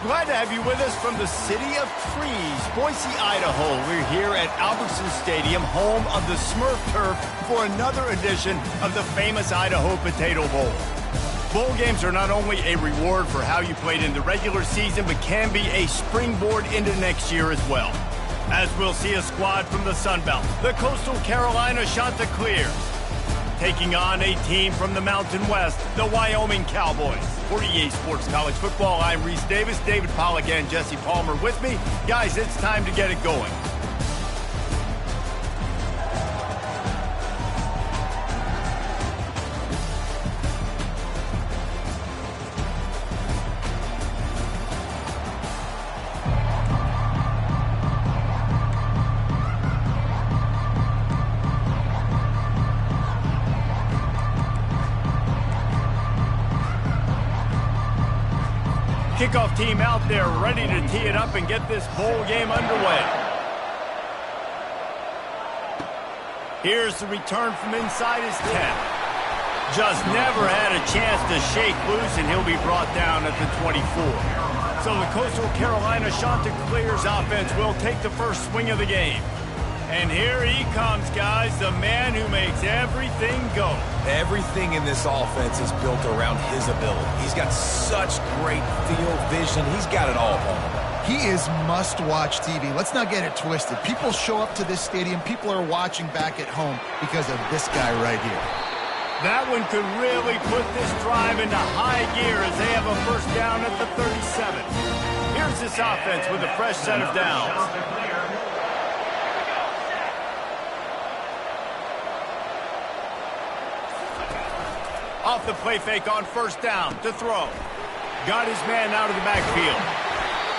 Glad to have you with us from the city of trees, Boise, Idaho. We're here at Albertson Stadium, home of the Smurf Turf, for another edition of the famous Idaho Potato Bowl. Bowl games are not only a reward for how you played in the regular season, but can be a springboard into next year as well. As we'll see a squad from the Sun Belt, the Coastal Carolina Chanticleers, taking on a team from the Mountain West, the Wyoming Cowboys. For EA Sports College Football, I'm Reese Davis, David Pollack, and Jesse Palmer with me. Guys, it's time to get it going. Kickoff team out there ready to tee it up and get this bowl game underway. Here's the return from inside his 10. Just never had a chance to shake loose, and he'll be brought down at the 24. So the Coastal Carolina Chanticleers offense will take the first swing of the game. And here he comes, guys, the man who makes everything go. Everything in this offense is built around his ability. He's got such great field vision. He's got it all for him. He is must-watch TV. Let's not get it twisted. People show up to this stadium. People are watching back at home because of this guy right here. That one could really put this drive into high gear as they have a first down at the 37. Here's this offense with a fresh set of downs. Off the play fake on first down to throw. Got his man out of the backfield.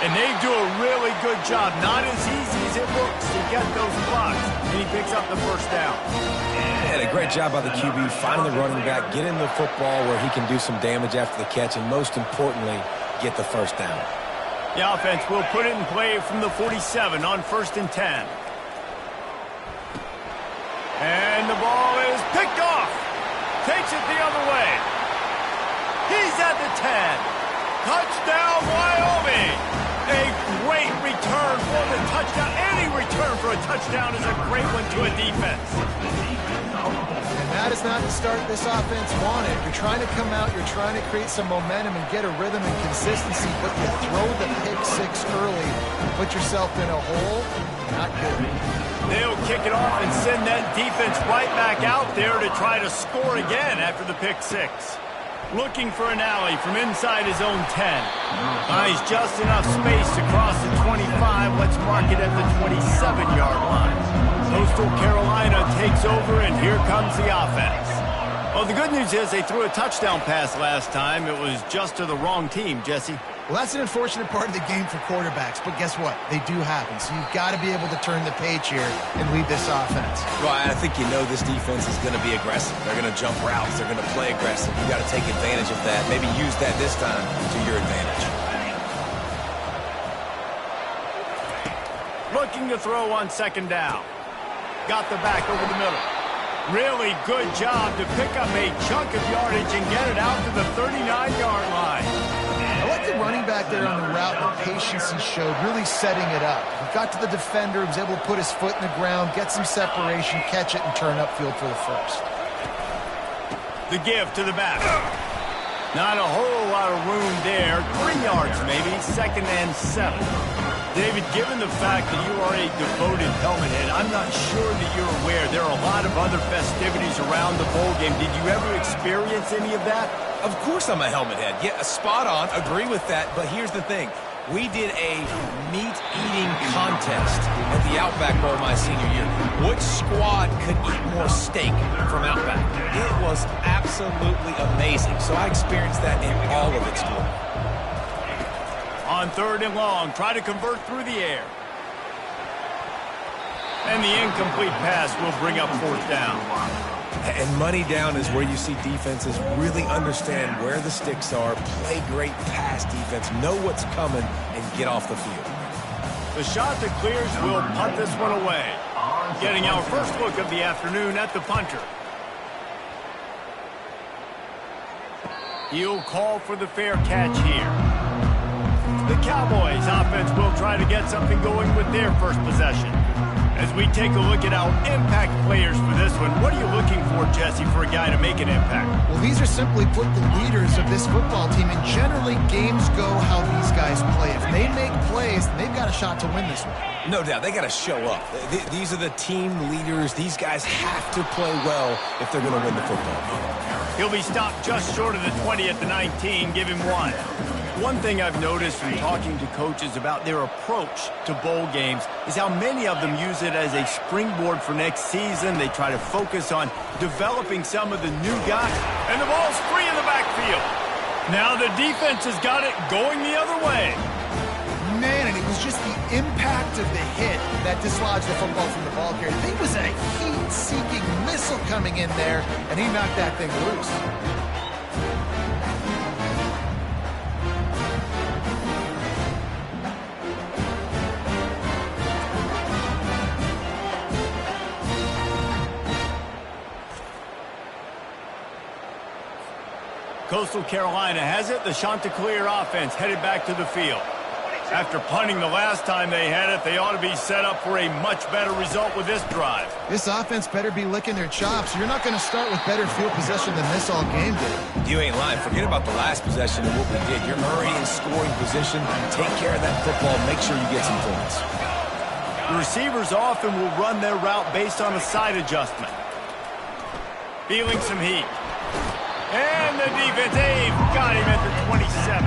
And they do a really good job. Not as easy as it looks to get those blocks. And he picks up the first down. And a great job by the QB, finding the running back, getting the football where he can do some damage after the catch, and most importantly, get the first down. The offense will put it in play from the 47 on 1st and 10. And the ball is picked off. Takes it the other way. He's at the 10. Touchdown, Wyoming. A great return for the touchdown. Any return for a touchdown is a great one to a defense. And that is not the start this offense wanted. You're trying to come out, you're trying to create some momentum and get a rhythm and consistency, but you throw the pick six early, put yourself in a hole, not good. They'll kick it off and send that defense right back out there to try to score again after the pick six. Looking for an alley from inside his own 10. Finds just enough space to cross the 25. Let's mark it at the 27-yard line. Coastal Carolina takes over, and here comes the offense. Well, the good news is they threw a touchdown pass last time. It was just to the wrong team, Jesse. Well, that's an unfortunate part of the game for quarterbacks, but guess what? They do happen, so you've got to be able to turn the page here and lead this offense. Well, I think you know this defense is going to be aggressive. They're going to jump routes. They're going to play aggressive. You've got to take advantage of that. Maybe use that this time to your advantage. Looking to throw on 2nd down. Got the back over the middle. Really good job to pick up a chunk of yardage and get it out to the 39-yard line. I like the running back there on the route, the patience he showed, really setting it up. He got to the defender, was able to put his foot in the ground, get some separation, catch it, and turn upfield for the first. The give to the back. Not a whole lot of room there. 3 yards maybe, 2nd and 7. David, given the fact that you are a devoted helmet head, I'm not sure that you're aware there are a lot of other festivities around the bowl game. Did you ever experience any of that? Of course I'm a helmet head. Yeah, spot on. Agree with that. But here's the thing. We did a meat-eating contest at the Outback Bowl my senior year. Which squad could eat more steak from Outback? It was absolutely amazing. So I experienced that in all of its glory. On 3rd and long, try to convert through the air. And the incomplete pass will bring up 4th down. And money down is where you see defenses really understand where the sticks are, play great pass defense, know what's coming, and get off the field. The Chanticleers will punt this one away. Getting our first look of the afternoon at the punter. He'll call for the fair catch here. The Cowboys offense will try to get something going with their first possession. As we take a look at our impact players for this one, what are you looking for, Jesse, for a guy to make an impact? Well, these are simply put the leaders of this football team, and generally games go how these guys play. If they make plays, then they've got a shot to win this one. No doubt, they got to show up. These are the team leaders. These guys have to play well if they're going to win the football game. He'll be stopped just short of the 20 at the 19. Give him 1. One thing I've noticed from talking to coaches about their approach to bowl games is how many of them use it as a springboard for next season. They try to focus on developing some of the new guys. And the ball's free in the backfield. Now the defense has got it going the other way. Man, and it was just the impact of the hit that dislodged the football from the ball carrier. There was a heat-seeking missile coming in there, and he knocked that thing loose. Coastal Carolina has it. The Chanticleer offense headed back to the field. After punting the last time they had it, they ought to be set up for a much better result with this drive. This offense better be licking their chops. You're not going to start with better field possession than this all game did. You ain't lying. Forget about the last possession and what we did. You're already in scoring position. Take care of that football. Make sure you get some points. The receivers often will run their route based on a side adjustment. Feeling some heat. And the defense, got him at the 27.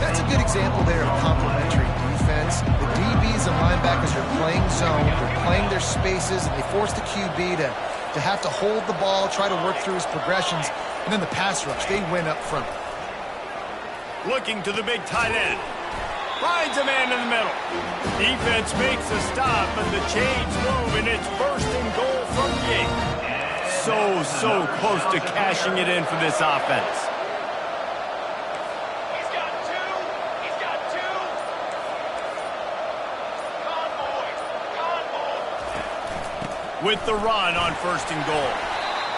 That's a good example there of complementary defense. The DBs and linebackers are playing zone, they're playing their spaces, and they force the QB to have to hold the ball, try to work through his progressions, and then the pass rush, they win up front. Looking to the big tight end. Finds a man in the middle. Defense makes a stop, but the chains move, and it's first and goal from the 8. So close to cashing it in for this offense. He's got two. Convoy. With the run on first and goal.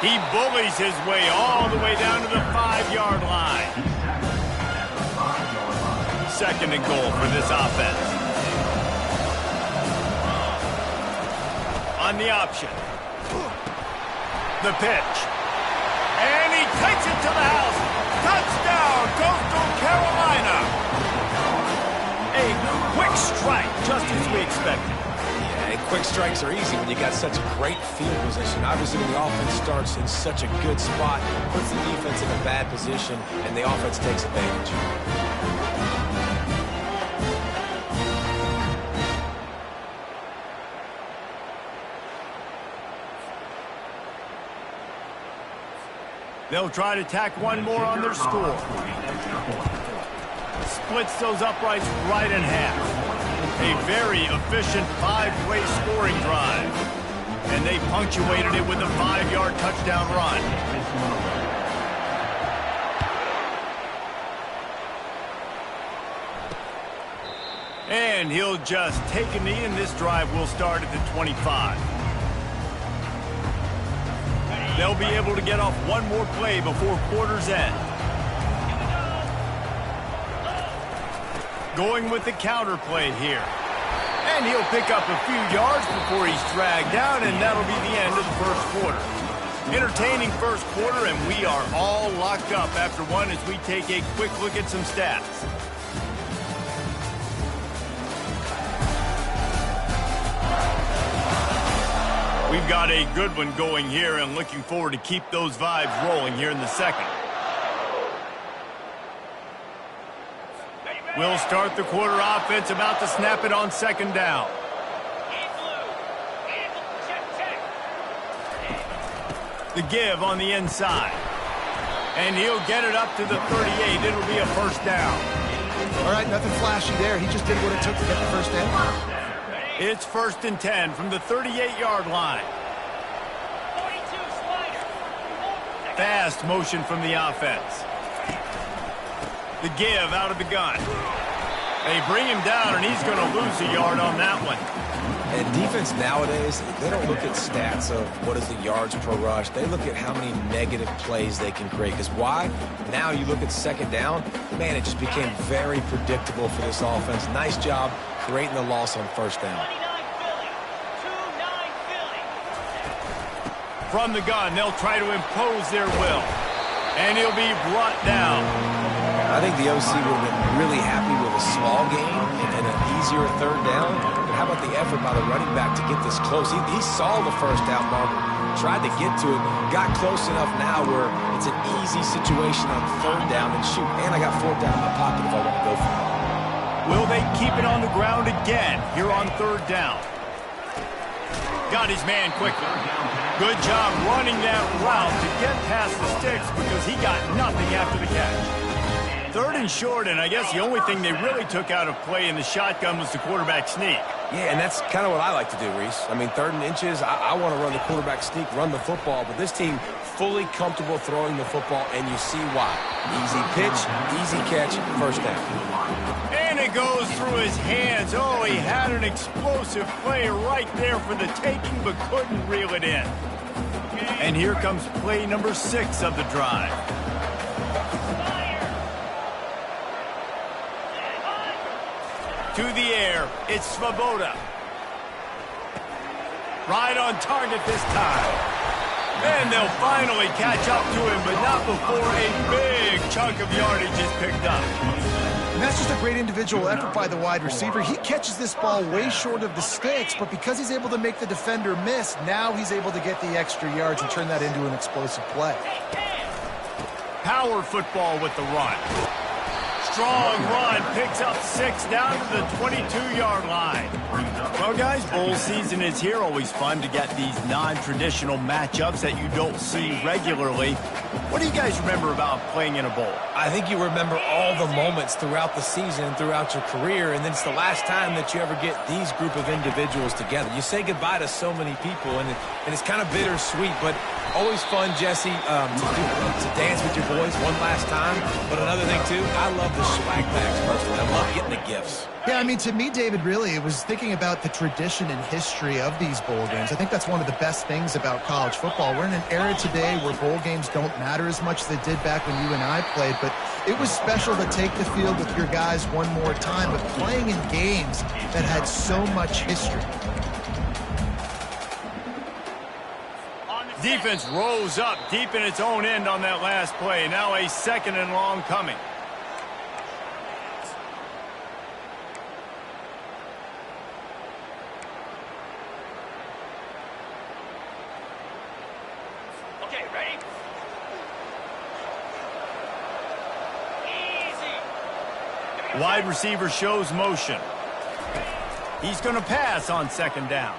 He bullies his way all the way down to the 5-yard line. Second and goal for this offense. On the option. The pitch. And he takes it to the house. Touchdown, Coastal Carolina. A quick strike, just as we expected. Yeah, quick strikes are easy when you got such a great field position. Obviously, when the offense starts in such a good spot, puts the defense in a bad position, and the offense takes advantage. They'll try to tack one more on their score. Splits those uprights right in half. A very efficient 5-play scoring drive. And they punctuated it with a 5-yard touchdown run. And he'll just take a knee, and this drive will start at the 25. They'll be able to get off one more play before quarter's end. Going with the counter play here. And he'll pick up a few yards before he's dragged down, and that'll be the end of the first quarter. Entertaining first quarter, and we are all locked up after one as we take a quick look at some stats. We've got a good one going here, and looking forward to keep those vibes rolling here in the second. We'll start the quarter offense, about to snap it on second down. The give on the inside. And he'll get it up to the 38. It'll be a first down. All right, nothing flashy there. He just did what it took to get the first down. It's first and 10 from the 38-yard line. Fast motion from the offense. The give out of the gun. They bring him down, and he's going to lose a yard on that one. And defense nowadays, they don't look at stats of what is the yards per rush. They look at how many negative plays they can create. Because why? Now you look at second down, man, it just became very predictable for this offense. Nice job creating the loss on first down. From the gun, they'll try to impose their will. And he'll be brought down. I think the OC would have been really happy with a small gain and an easier third down. But how about the effort by the running back to get this close? He saw the first down marker, tried to get to it, got close enough now where it's an easy situation on third down and shoot. And I got fourth down in my pocket if I want to go for it. Will they keep it on the ground again here on third down? Got his man quickly. Good job running that route to get past the sticks because he got nothing after the catch. Third and short, and I guess the only thing they really took out of play in the shotgun was the quarterback sneak. Yeah, and that's kind of what I like to do, Reese. I mean, third and inches, I want to run the quarterback sneak, run the football, but this team fully comfortable throwing the football, and you see why. Easy pitch, easy catch, first down. And it goes through his hands. Oh, he had an explosive play right there for the taking, but couldn't reel it in. And here comes play number 6 of the drive. To the air, it's Svoboda. Right on target this time. And they'll finally catch up to him, but not before a big chunk of yardage is picked up. And that's just a great individual effort by the wide receiver. He catches this ball way short of the sticks, but because he's able to make the defender miss, now he's able to get the extra yards and turn that into an explosive play. Power football with the run. Strong run, picks up 6 down to the 22-yard line. Well, guys, bowl season is here. Always fun to get these non-traditional matchups that you don't see regularly. What do you guys remember about playing in a bowl? I think you remember all the moments throughout the season, throughout your career, and then it's the last time that you ever get these group of individuals together. You say goodbye to so many people, and it's kind of bittersweet, but always fun, Jesse, to dance with your boys one last time. But another thing, too, I love the swag bags personally. I love getting the gifts. Yeah, I mean, to me, David, really, it was thinking about the tradition and history of these bowl games. I think that's one of the best things about college football. We're in an era today where bowl games don't matter as much as they did back when you and I played, but it was special to take the field with your guys one more time, but playing in games that had so much history. Defense rose up deep in its own end on that last play. Now a second and long coming. Okay, ready? Easy. Wide receiver shows motion. He's going to pass on second down.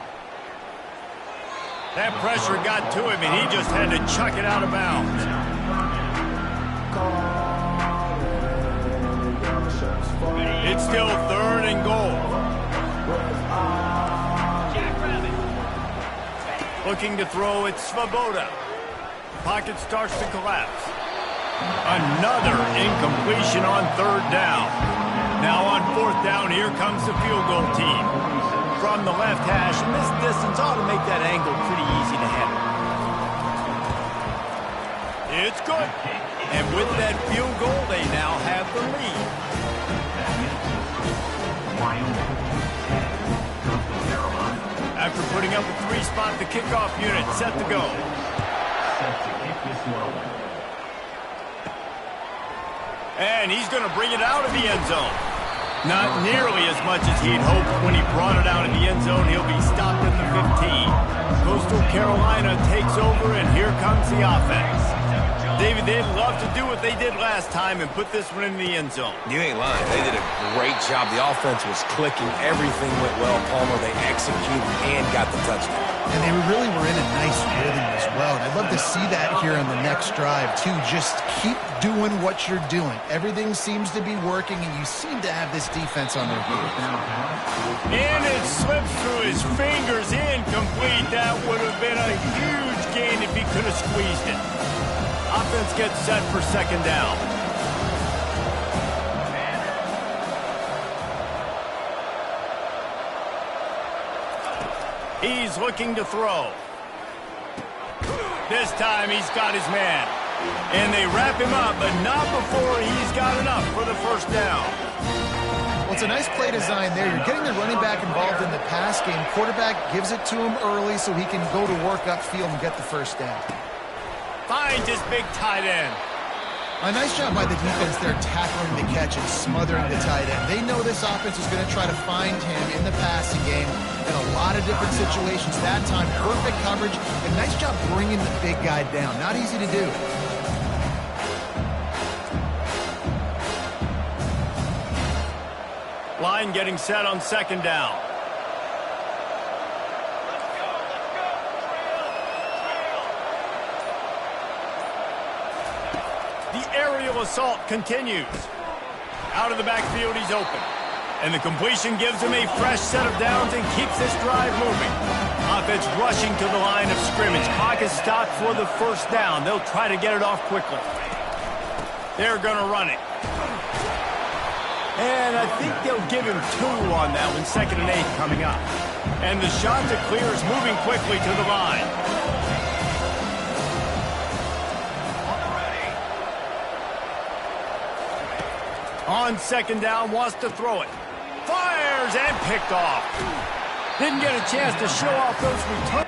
That pressure got to him, and he just had to chuck it out of bounds. It's still third and goal. Looking to throw, it's Svoboda. Pocket starts to collapse. Another incompletion on third down. Now on fourth down, here comes the field goal team. From the left hash, and this distance ought to make that angle pretty easy to handle. It's good. And with that field goal, they now have the lead. After putting up a 3-spot, the kickoff unit set to go. And he's going to bring it out of the end zone. Not nearly as much as he'd hoped when he brought it out in the end zone. He'll be stopped at the 15. Coastal Carolina takes over, and here comes the offense. David, they'd love to do what they did last time and put this one in the end zone. You ain't lying. They did a great job. The offense was clicking. Everything went well, Palmer. They executed and got the touchdown. And they really were in a nice rhythm as well. And I'd love to see that here on the next drive, too. Just keep doing what you're doing. Everything seems to be working, and you seem to have this defense on their heels. And it slips through his fingers, incomplete. That would have been a huge gain if he could have squeezed it. Offense gets set for second down. He's looking to throw. This time he's got his man. And they wrap him up, but not before he's got enough for the first down. Well, it's a nice play design there. You're getting the running back involved in the pass game. Quarterback gives it to him early so he can go to work upfield and get the first down. Finds his big tight end. A nice job by the defense there tackling the catch and smothering the tight end. They know this offense is going to try to find him in the passing game in a lot of different situations. That time, perfect coverage, and nice job bringing the big guy down. Not easy to do. Line getting set on second down. The aerial assault continues. Out of the backfield, he's open. And the completion gives him a fresh set of downs and keeps this drive moving. Offense rushing to the line of scrimmage. Clock is stopped for the first down. They'll try to get it off quickly. They're going to run it. And I think they'll give him 2 on that one. 2nd and 8 coming up. And the shot to clear is moving quickly to the line. On second down, wants to throw it. Fires and picked off. Didn't get a chance to show off those returns.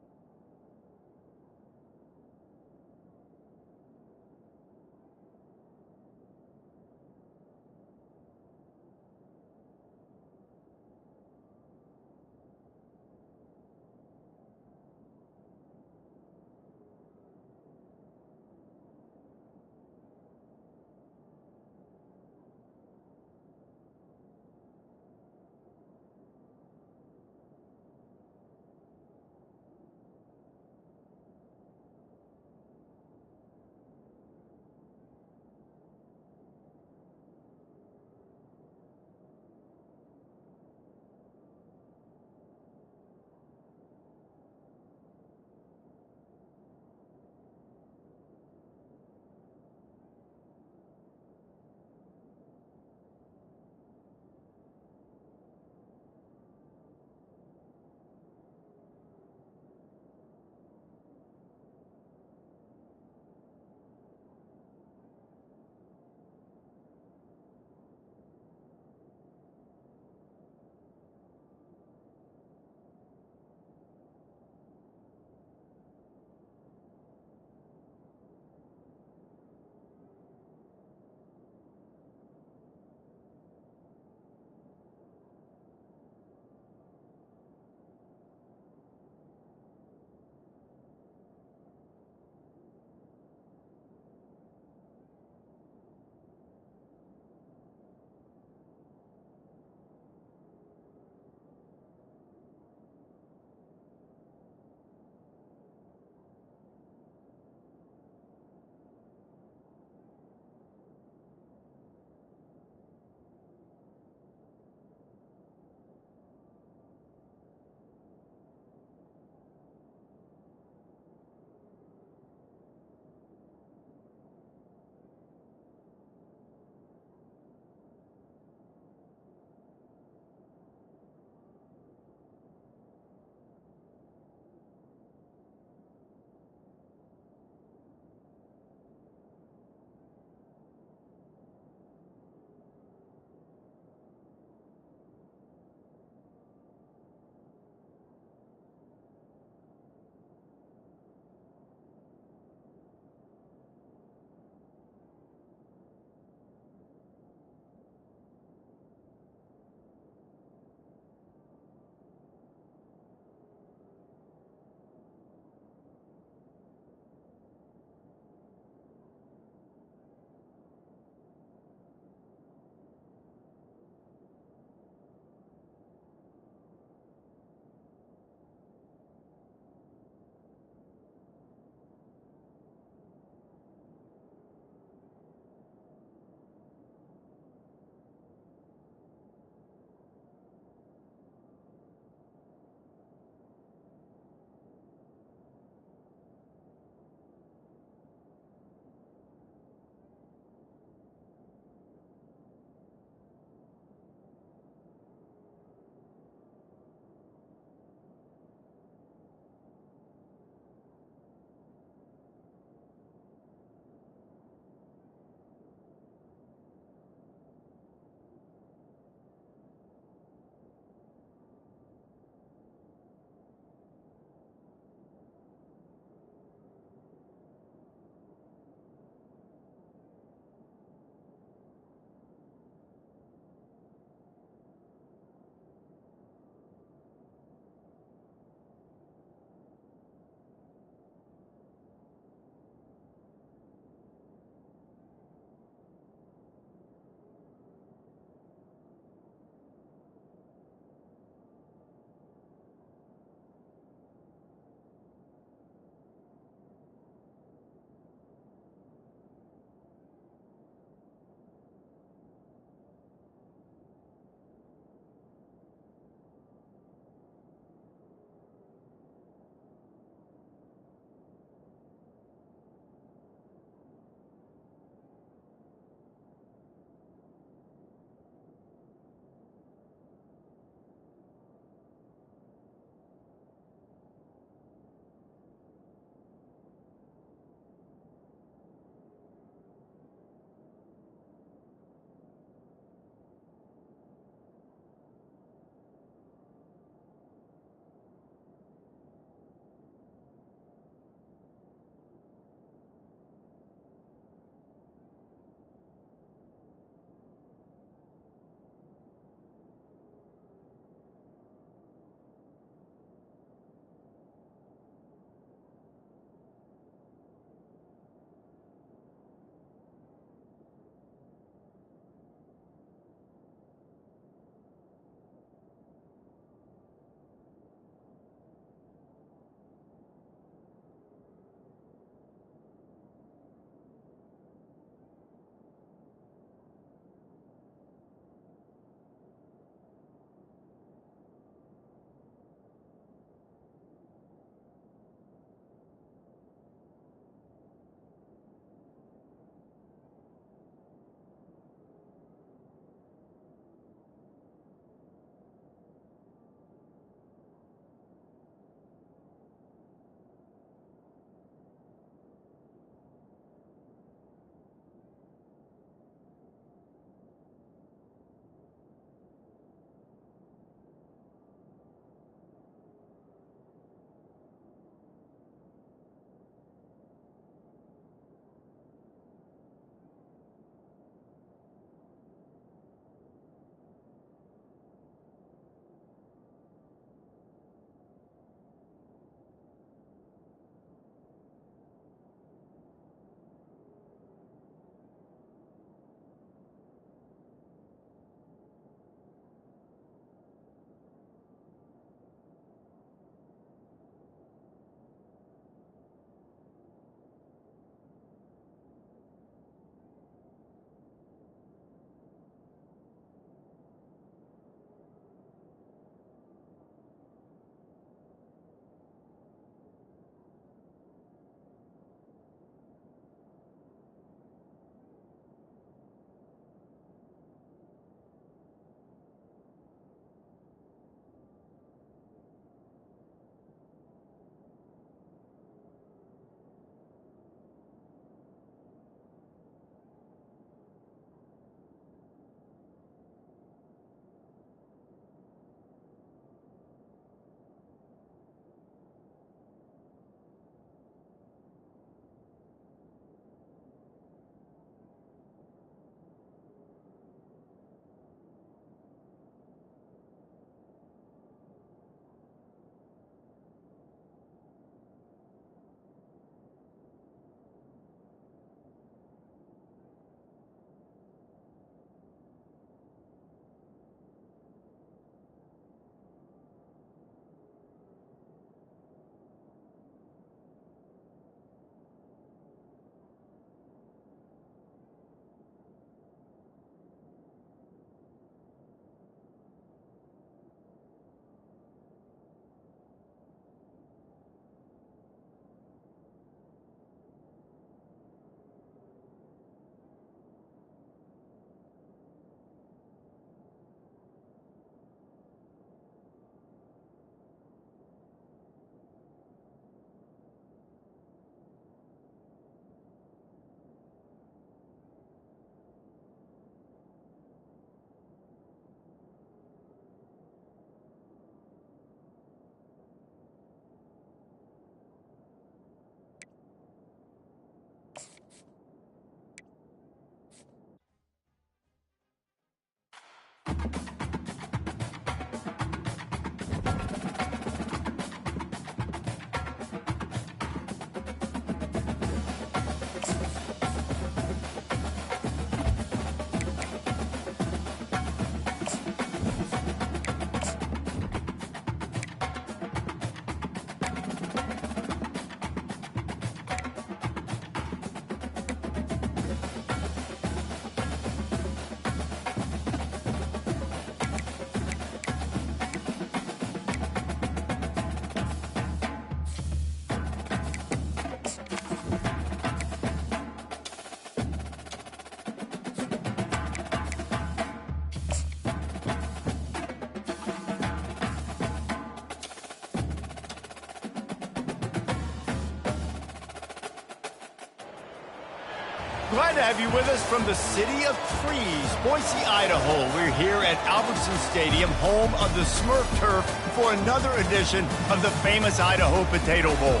Glad to have you with us from the city of trees, Boise, Idaho. We're here at Albertson Stadium, home of the Smurf Turf, for another edition of the famous Idaho Potato Bowl.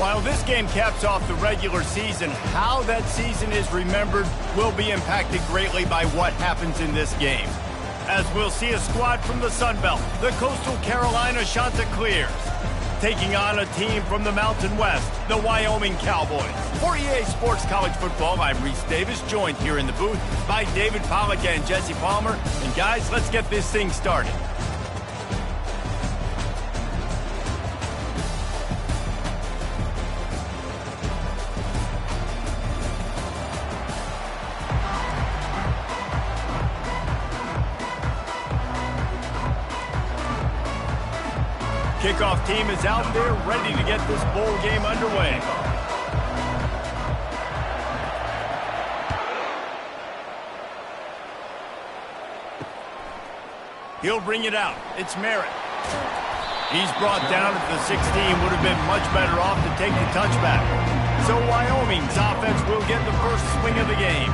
While this game caps off the regular season, how that season is remembered will be impacted greatly by what happens in this game. As we'll see a squad from the Sun Belt, the Coastal Carolina Chanticleers, taking on a team from the Mountain West, the Wyoming Cowboys. For EA Sports College Football, I'm Reese Davis, joined here in the booth by David Pollack and Jesse Palmer. And guys, let's get this thing started. Kickoff team is out there ready to get this bowl game underway. He'll bring it out. It's Merritt. He's brought down at the 16. Would have been much better off to take the touchback. So Wyoming's offense will get the first swing of the game.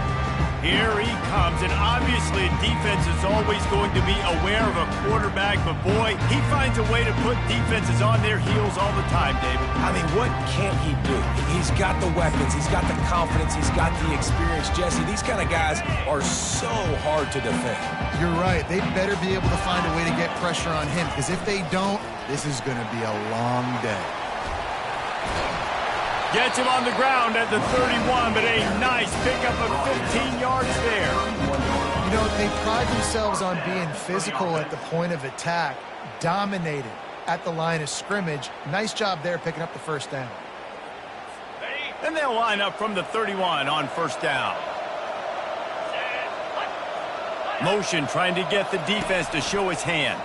Here he comes, and obviously defense is always going to be aware of a quarterback, but boy, he finds a way to put defenses on their heels all the time, David. I mean, what can't he do? He's got the weapons, he's got the confidence, he's got the experience. Jesse, these kind of guys are so hard to defend. You're right. They better be able to find a way to get pressure on him, because if they don't, this is going to be a long day. Gets him on the ground at the 31, but a nice pickup of 15 yards there. You know, they pride themselves on being physical at the point of attack, dominated at the line of scrimmage. Nice job there picking up the first down. And they'll line up from the 31 on first down. Motion trying to get the defense to show his hand.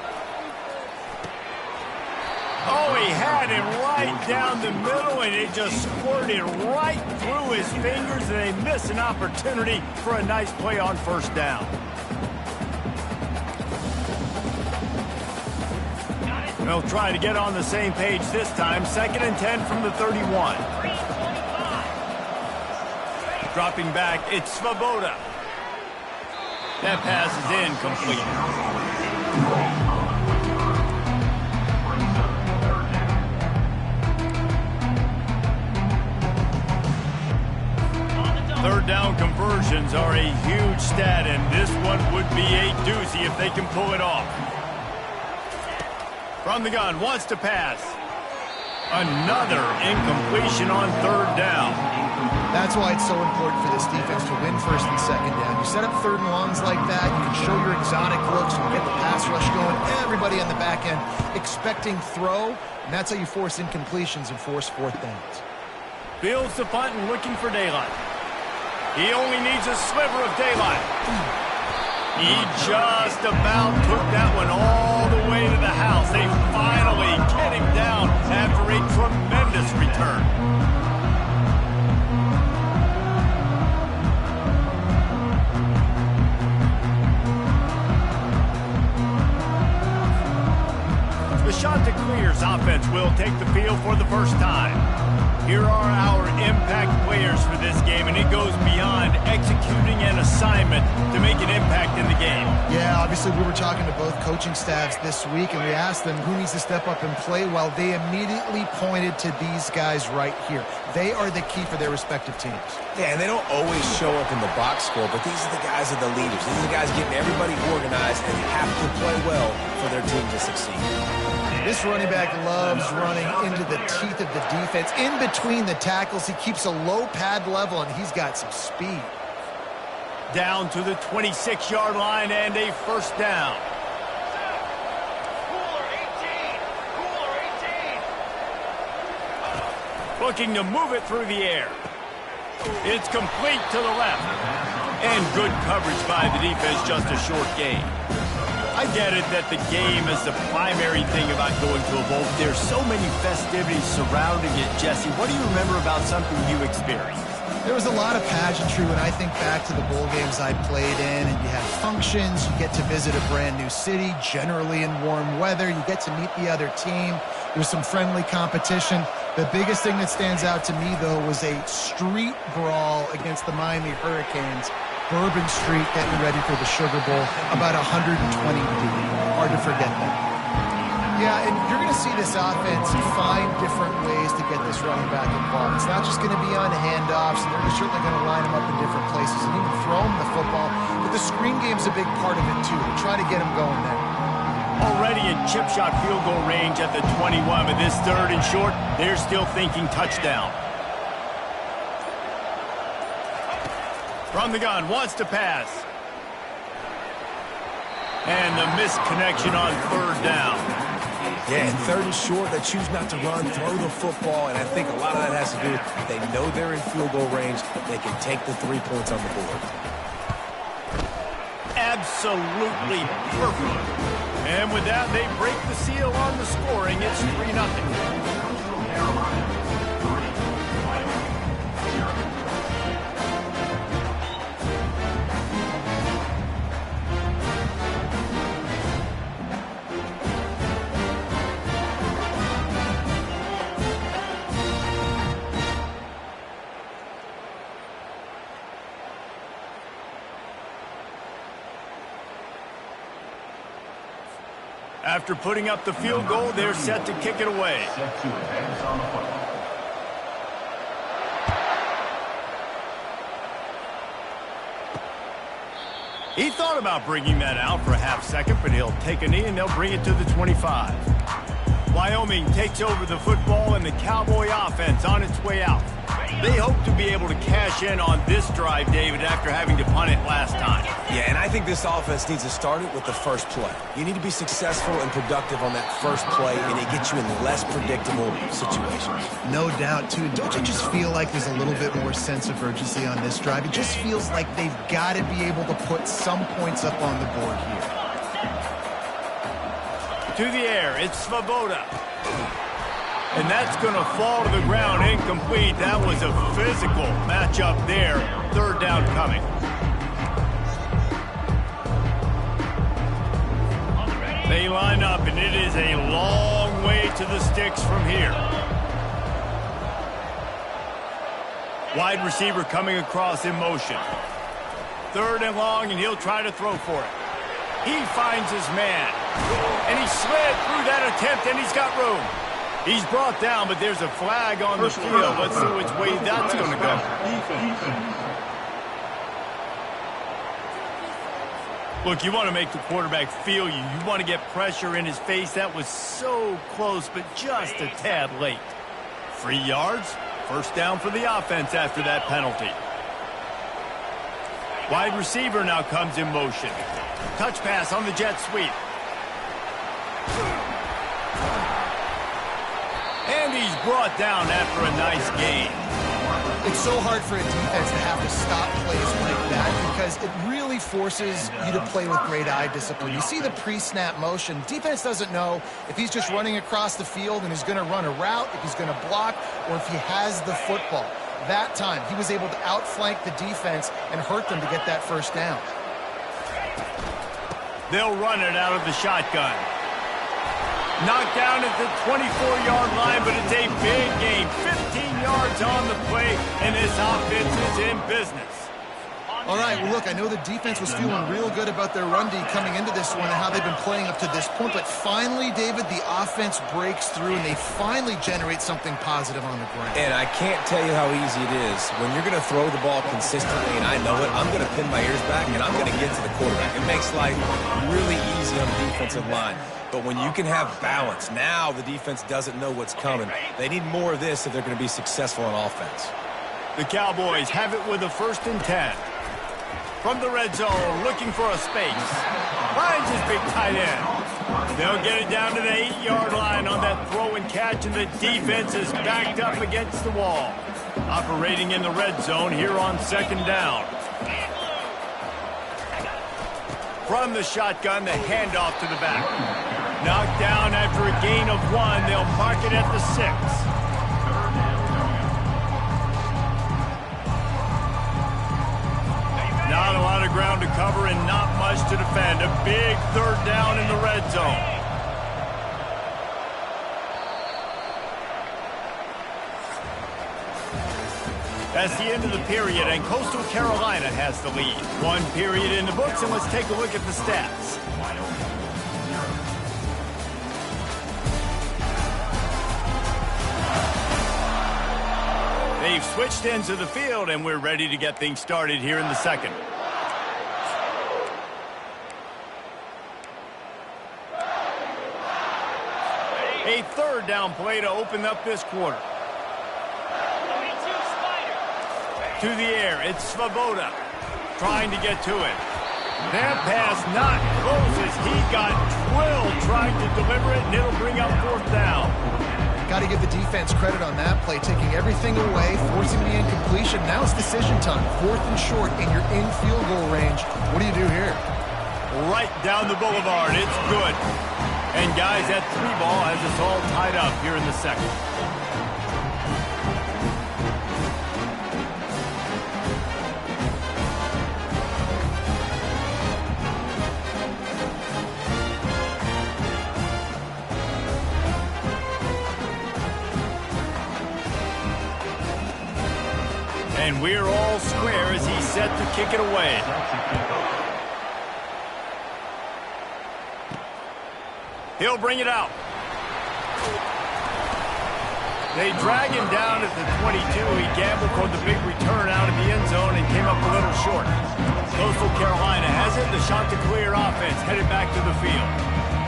Oh, he had him right down the middle, and it just squirted right through his fingers, and they miss an opportunity for a nice play on first down. They'll try to get on the same page this time. 2nd and 10 from the 31. Dropping back, it's Svoboda. That pass is incomplete. Third down conversions are a huge stat, and this one would be a doozy if they can pull it off. From the gun, wants to pass. Another incompletion on third down. That's why it's so important for this defense to win first and second down. You set up third and longs like that, you can show your exotic looks, you can get the pass rush going, everybody on the back end expecting throw, and that's how you force incompletions and force fourth downs. Builds the punt and looking for daylight. He only needs a sliver of daylight. He just about took that one all the way to the house. They finally get him down after a tremendous return. The Chanticleers offense will take the field for the first time. Here are our impact players for this game, and it goes beyond executing an assignment to make an impact in the game. Yeah, obviously we were talking to both coaching staffs this week, and we asked them who needs to step up and play well. They immediately pointed to these guys right here. They are the key for their respective teams. Yeah, and they don't always show up in the box score, but these are the guys that are the leaders. These are the guys getting everybody organized and have to play well for their team to succeed. This running back loves running into the teeth of the defense. In between the tackles, he keeps a low pad level, and he's got some speed. Down to the 26-yard line and a first down. Cooler 18. Cooler 18. Looking to move it through the air. It's complete to the left. And good coverage by the defense, just a short gain. I get it that the game is the primary thing about going to a bowl. There's so many festivities surrounding it, Jesse. What do you remember about something you experienced? There was a lot of pageantry when I think back to the bowl games I played in, and you had functions, you get to visit a brand new city, generally in warm weather, you get to meet the other team, there's some friendly competition. The biggest thing that stands out to me, though, was a street brawl against the Miami Hurricanes. Bourbon Street getting ready for the Sugar Bowl, about 120 deep. Hard to forget that. Yeah, and you're going to see this offense find different ways to get this running back involved. It's not just going to be on handoffs, and they're certainly going to line him up in different places and even throw him the football. But the screen game's a big part of it, too, to try to get him going there. Already in chip shot field goal range at the 21, but this third and short, they're still thinking touchdown. From the gun, wants to pass. And the missed connection on third down. Yeah, and third and short, they choose not to run, throw the football, and I think a lot of that has to do with they know they're in field goal range. They can take the 3 points on the board. Absolutely perfect. And with that, they break the seal on the scoring. It's 3-0. After putting up the field goal, they're set to kick it away. He thought about bringing that out for a half second, but he'll take a knee and they'll bring it to the 25. Wyoming takes over the football and the Cowboy offense on its way out. They hope to be able to cash in on this drive, David, after having to punt it last time. Yeah, and I think this offense needs to start it with the first play. You need to be successful and productive on that first play, and it gets you in less predictable situations. No doubt, too. Don't you just feel like there's a little bit more sense of urgency on this drive? It just feels like they've got to be able to put some points up on the board here. To the air, it's Svoboda. And that's going to fall to the ground incomplete. That was a physical matchup there. Third down coming. They line up, and it is a long way to the sticks from here. Wide receiver coming across in motion. Third and long, and he'll try to throw for it. He finds his man. And he slid through that attempt, and he's got room. He's brought down, but there's a flag on the field. Let's see which way that's going to go. Look, you want to make the quarterback feel you. You want to get pressure in his face. That was so close, but just a tad late. 3 yards, first down for the offense after that penalty. Wide receiver now comes in motion. Touch pass on the jet sweep. And he's brought down after a nice gain. It's so hard for a defense to have to stop plays like that because it really forces you to play with great eye discipline. You see the pre-snap motion. Defense doesn't know if he's just running across the field and he's going to run a route, if he's going to block, or if he has the football. That time, he was able to outflank the defense and hurt them to get that first down. They'll run it out of the shotgun. Knocked down at the 24-yard line, but it's a big gain. 15 yards on the play, and this offense is in business. All right, well, look, I know the defense was feeling real good about their run D coming into this one and how they've been playing up to this point, but finally, David, the offense breaks through, and they finally generate something positive on the ground. And I can't tell you how easy it is. When you're going to throw the ball consistently, and I know it, I'm going to pin my ears back, and I'm going to get to the quarterback. It makes life really easy on the defensive line. But when you can have balance, now the defense doesn't know what's coming. They need more of this if they're going to be successful on offense. The Cowboys have it with a 1st and 10. From the red zone, looking for a space. Finds his big tight end. They'll get it down to the 8-yard line on that throw and catch, and the defense is backed up against the wall. Operating in the red zone here on 2nd down. From the shotgun, the handoff to the back. Knocked down after a gain of 1. They'll mark it at the 6. a lot of ground to cover and not much to defend. A big third down in the red zone. That's the end of the period, and Coastal Carolina has the lead. One period in the books, and let's take a look at the stats. They've switched ends of the field, and we're ready to get things started here in the second. A third down play to open up this quarter. To the air, it's Svoboda trying to get to it. That pass not close as he got twilled trying to deliver it, and it'll bring up fourth down. Got to give the defense credit on that play, taking everything away, forcing the incompletion. Now it's decision time. Fourth and short, and you're in field goal range. What do you do here? Right down the boulevard. It's good. And, guys, that 3-ball has us all tied up here in the second. And we're all square as he's set to kick it away. He'll bring it out. They drag him down at the 22. He gambled for the big return out of the end zone and came up a little short. Coastal Carolina has it. The Chanticleer offense headed back to the field.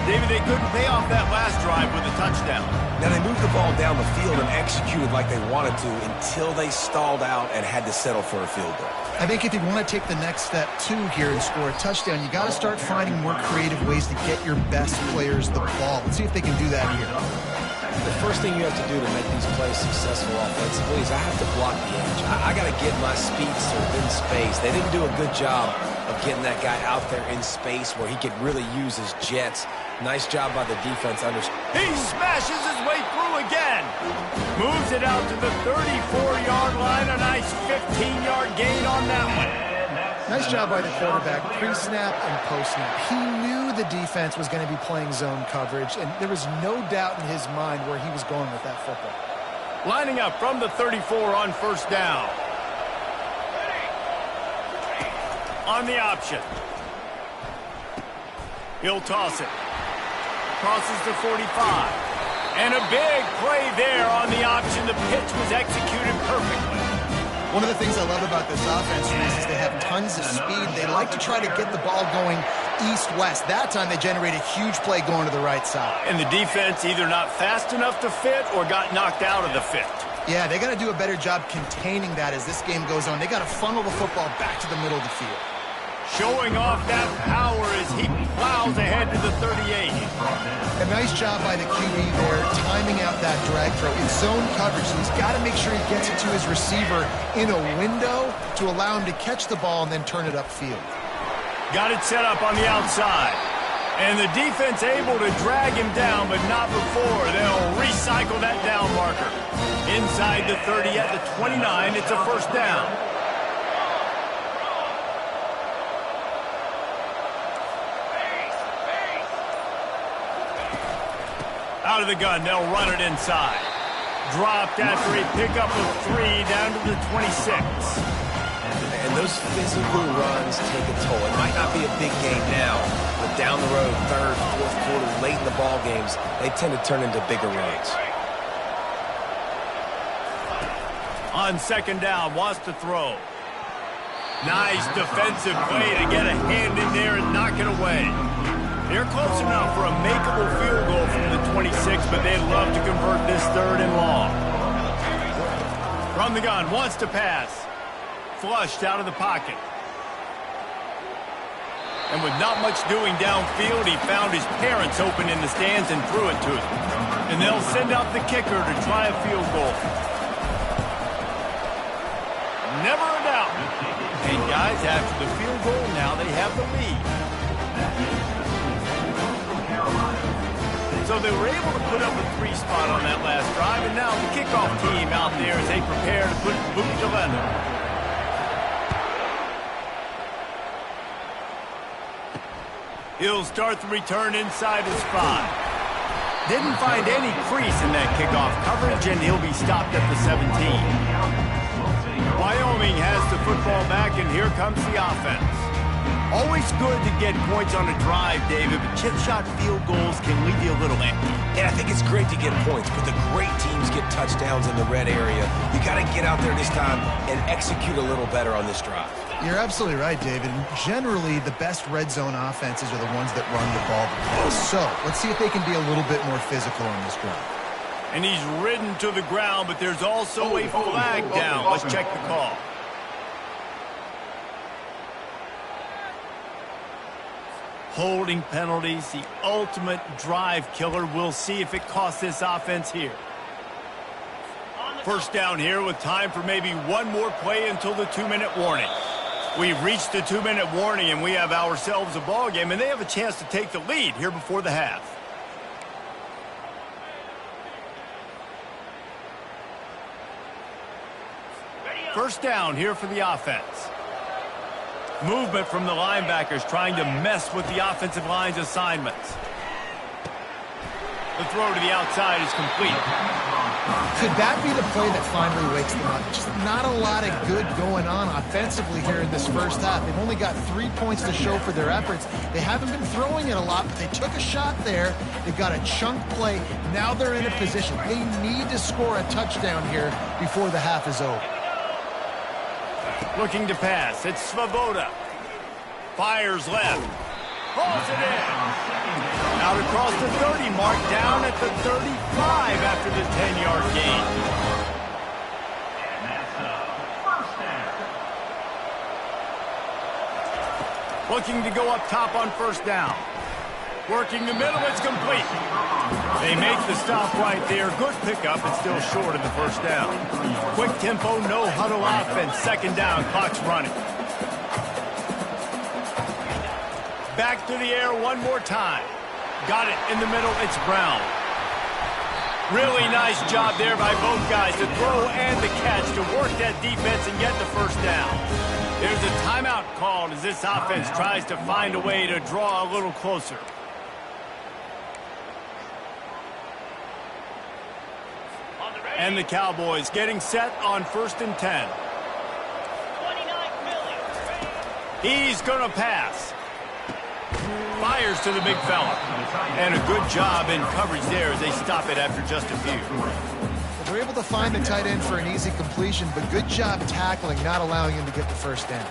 David, they couldn't pay off that last drive with a touchdown. Now, they moved the ball down the field and executed like they wanted to until they stalled out and had to settle for a field goal. I think if you want to take the next step, too, here and score a touchdown, you got to start finding more creative ways to get your best players the ball. Let's see if they can do that here. The first thing you have to do to make these plays successful offensively is I have to block the edge. I got to get my speedster in space. They didn't do a good job of getting that guy out there in space where he could really use his jets. Nice job by the defense. He smashes his way through again. Moves it out to the 34-yard line. A nice 15-yard gain on that one. Nice job by the quarterback, pre-snap and post-snap. He knew the defense was going to be playing zone coverage, and there was no doubt in his mind where he was going with that football. Lining up from the 34 on first down. On the option. He'll toss it. Crosses to 45. And a big play there on the option. The pitch was executed perfectly. One of the things I love about this offense, Reese, is they have tons of speed. They like to try to get the ball going east-west. That time they generated a huge play going to the right side. And the defense either not fast enough to fit or got knocked out of the fit. Yeah, they got to do a better job containing that as this game goes on. They got to funnel the football back to the middle of the field. Showing off that power as he plows ahead to the 38. A nice job by the QB there, timing out that drag throw. It's zone coverage, so he's got to make sure he gets it to his receiver in a window to allow him to catch the ball and then turn it upfield. Got it set up on the outside. And the defense able to drag him down, but not before. They'll recycle that down marker. Inside the 30 at the 29, it's a first down. Out of the gun, they'll run it inside. Dropped after a pickup of 3 down to the 26. And those physical runs take a toll. It might not be a big game now, but down the road, third, fourth quarter, late in the ball games, they tend to turn into bigger runs. On second down, wants to throw. Nice defensive play to get a hand in there and knock it away. They're close enough for a makeable field goal from the 26, but they'd love to convert this third and long. From the gun, wants to pass. Flushed out of the pocket. And with not much doing downfield, he found his parents open in the stands and threw it to them. And they'll send out the kicker to try a field goal. Never a doubt. And guys, after the field goal, now they have the lead. So they were able to put up a 3 spot on that last drive, and now the kickoff team out there as they prepare to put boot to leather. He'll start the return inside his 5. Didn't find any crease in that kickoff coverage, and he'll be stopped at the 17. Wyoming has the football back, and here comes the offense. Always good to get points on a drive, David, but chip shot field goals can leave you a little empty. And I think it's great to get points, but the great teams get touchdowns in the red area. You got to get out there this time and execute a little better on this drive. You're absolutely right, David. Generally, the best red zone offenses are the ones that run the ball the most. So let's see if they can be a little bit more physical on this drive. And he's ridden to the ground, but there's also a flag down. Let's check the call. Holding penalties, the ultimate drive killer. We'll see if it costs this offense here. First down here with time for maybe one more play until the 2-minute warning. We've reached the 2-minute warning, and we have ourselves a ball game, and they have a chance to take the lead here before the half. First down here for the offense. Movement from the linebackers trying to mess with the offensive line's assignments. The throw to the outside is complete. Could that be the play that finally wakes them up? Just not a lot of good going on offensively here in this first half. They've only got 3 points to show for their efforts. They haven't been throwing it a lot, but they took a shot there. They've got a chunk play. Now they're in a position. They need to score a touchdown here before the half is over. Looking to pass. It's Svoboda. Fires left. Hauls it in. Out across the 30 mark, down at the 35 after the 10-yard gain. And that's a first down. Looking to go up top on first down. Working the middle, it's complete. They make the stop right there. Good pickup, and still short of the first down. Quick tempo, no huddle offense. Second down, clock's running. Back to the air one more time. Got it in the middle, it's Brown. Really nice job there by both guys to throw and the catch to work that defense and get the first down. There's a timeout called as this offense tries to find a way to draw a little closer. And the Cowboys getting set on 1st and 10. 29 He's going to pass. Fires to the big fella. And a good job in coverage there as they stop it after just a few. Well, they're able to find the tight end for an easy completion, but good job tackling, not allowing him to get the first down.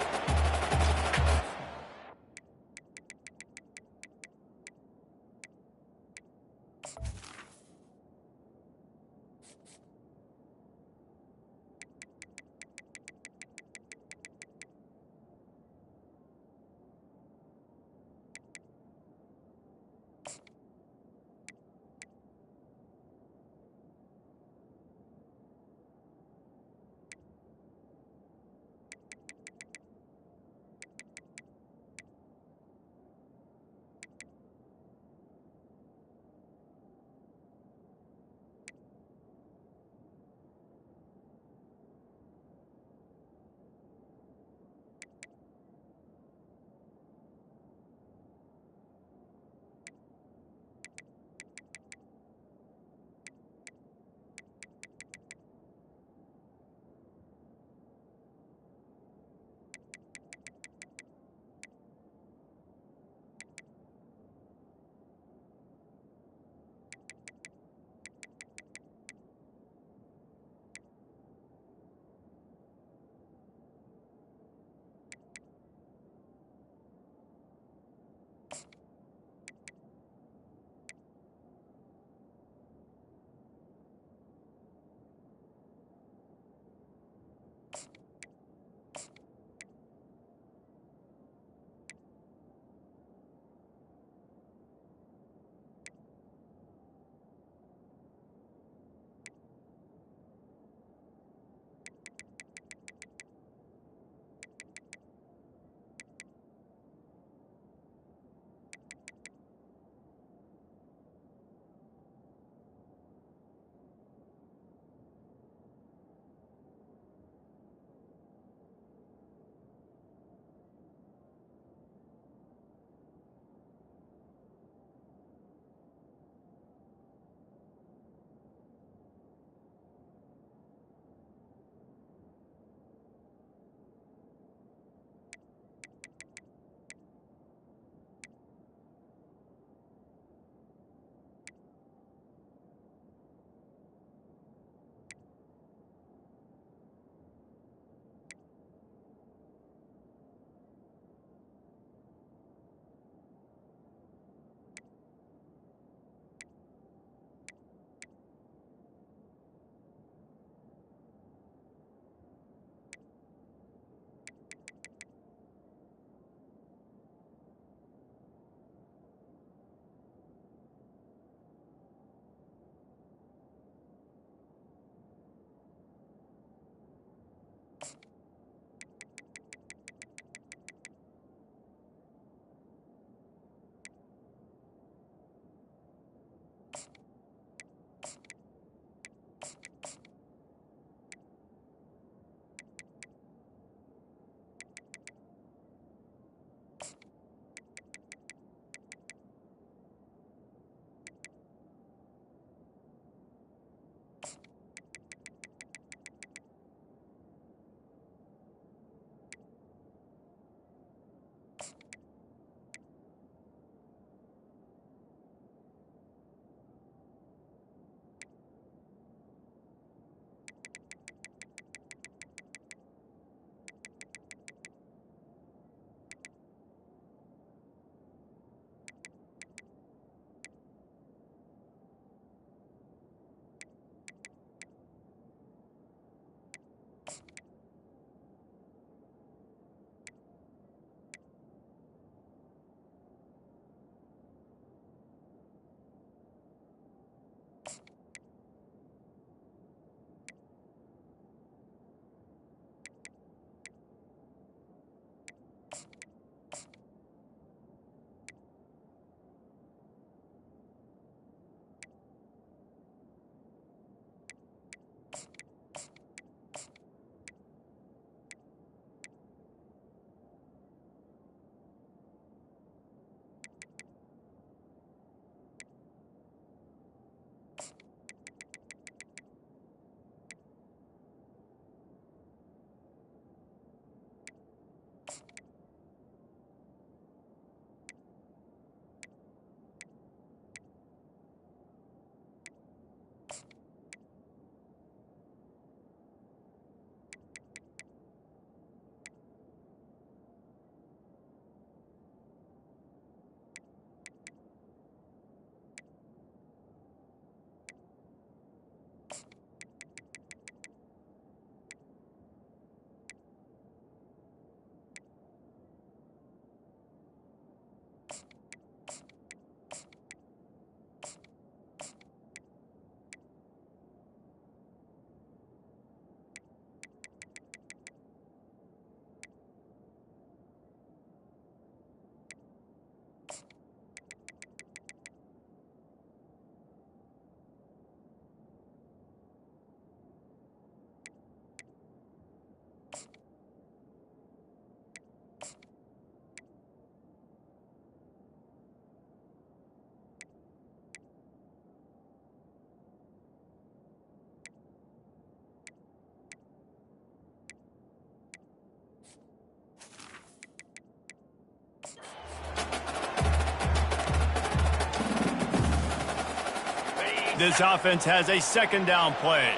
This offense has a second down play.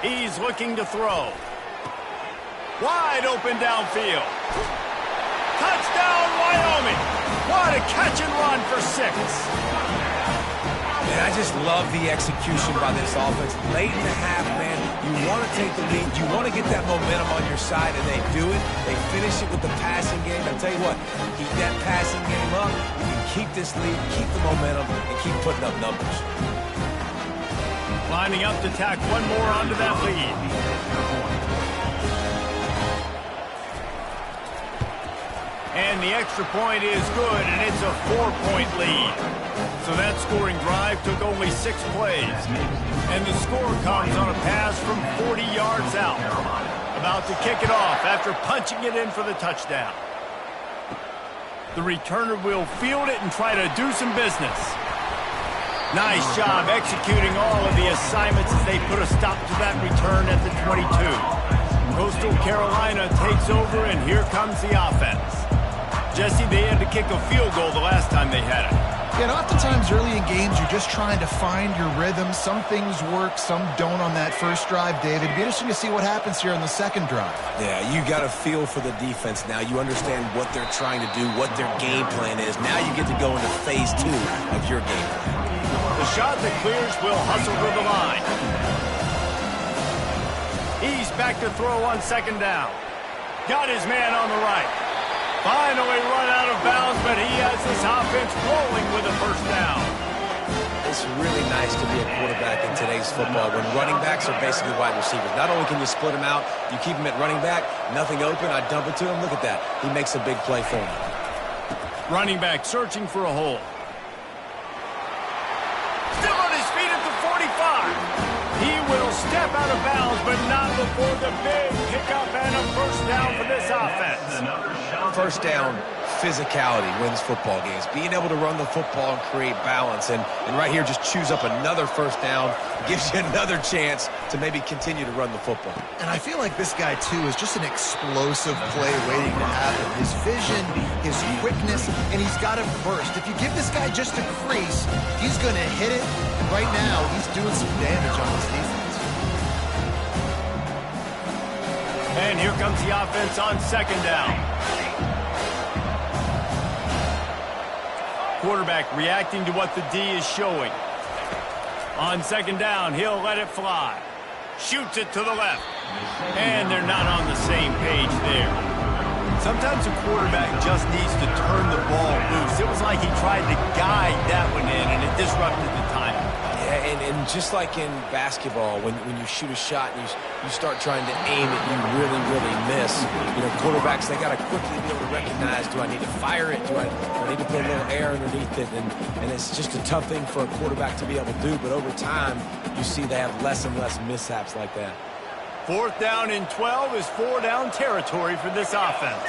He's looking to throw. Wide open downfield. Touchdown, Wyoming. What a catch and run for 6. Man, I just love the execution by this offense. Late in the half, man, you want to take the lead. You want to get that momentum on your side, and they do it. They finish it with the passing game. I'll tell you what, keep that passing game up. You can keep this lead, keep the momentum, and keep putting up numbers. Lining up to tack one more onto that lead. And the extra point is good, and it's a 4-point lead. So that scoring drive took only 6 plays. And the score comes on a pass from 40 yards out. About to kick it off after punching it in for the touchdown. The returner will field it and try to do some business. Nice job executing all of the assignments as they put a stop to that return at the 22. Coastal Carolina takes over, and here comes the offense. Jesse, they had to kick a field goal the last time they had it. Yeah, and oftentimes early in games, you're just trying to find your rhythm. Some things work, some don't on that first drive, David. It'd be interesting to see what happens here on the second drive. Yeah, you got a feel for the defense now. You understand what they're trying to do, what their game plan is. Now you get to go into phase 2 of your game plan. The shot that clears will hustle to the line. He's back to throw on second down. Got his man on the right. Finally run out of bounds, but he has this offense rolling with a first down. It's really nice to be a quarterback in today's football when running backs are basically wide receivers. Not only can you split them out, you keep them at running back, nothing open, I dump it to him. Look at that. He makes a big play for me. Running back searching for a hole. Still on his feet at the 45. He will step out of bounds, but not before the big pickup and a first down for this offense. First down, physicality wins football games. Being able to run the football and create balance. And right here, just choose up another first down. Gives you another chance to maybe continue to run the football. And I feel like this guy, too, is just an explosive play waiting to happen. His vision, his quickness, and he's got a burst. If you give this guy just a crease, he's going to hit it. Right now, he's doing some damage on this defense. And here comes the offense on second down. Quarterback reacting to what the D is showing. On second down, he'll let it fly. Shoots it to the left. And they're not on the same page there. Sometimes a quarterback just needs to turn the ball loose. It was like he tried to guide that one in, and it disrupted the timing. Yeah, and just like in basketball, when you shoot a shot and you start trying to aim it, you really, really miss. You know, quarterbacks, they got to quickly be able to recognize, do I need to fire it? Do I need to put a little air underneath it? And it's just a tough thing for a quarterback to be able to do. But over time, you see they have less and less mishaps like that. 4th down and 12 is 4-down territory for this offense.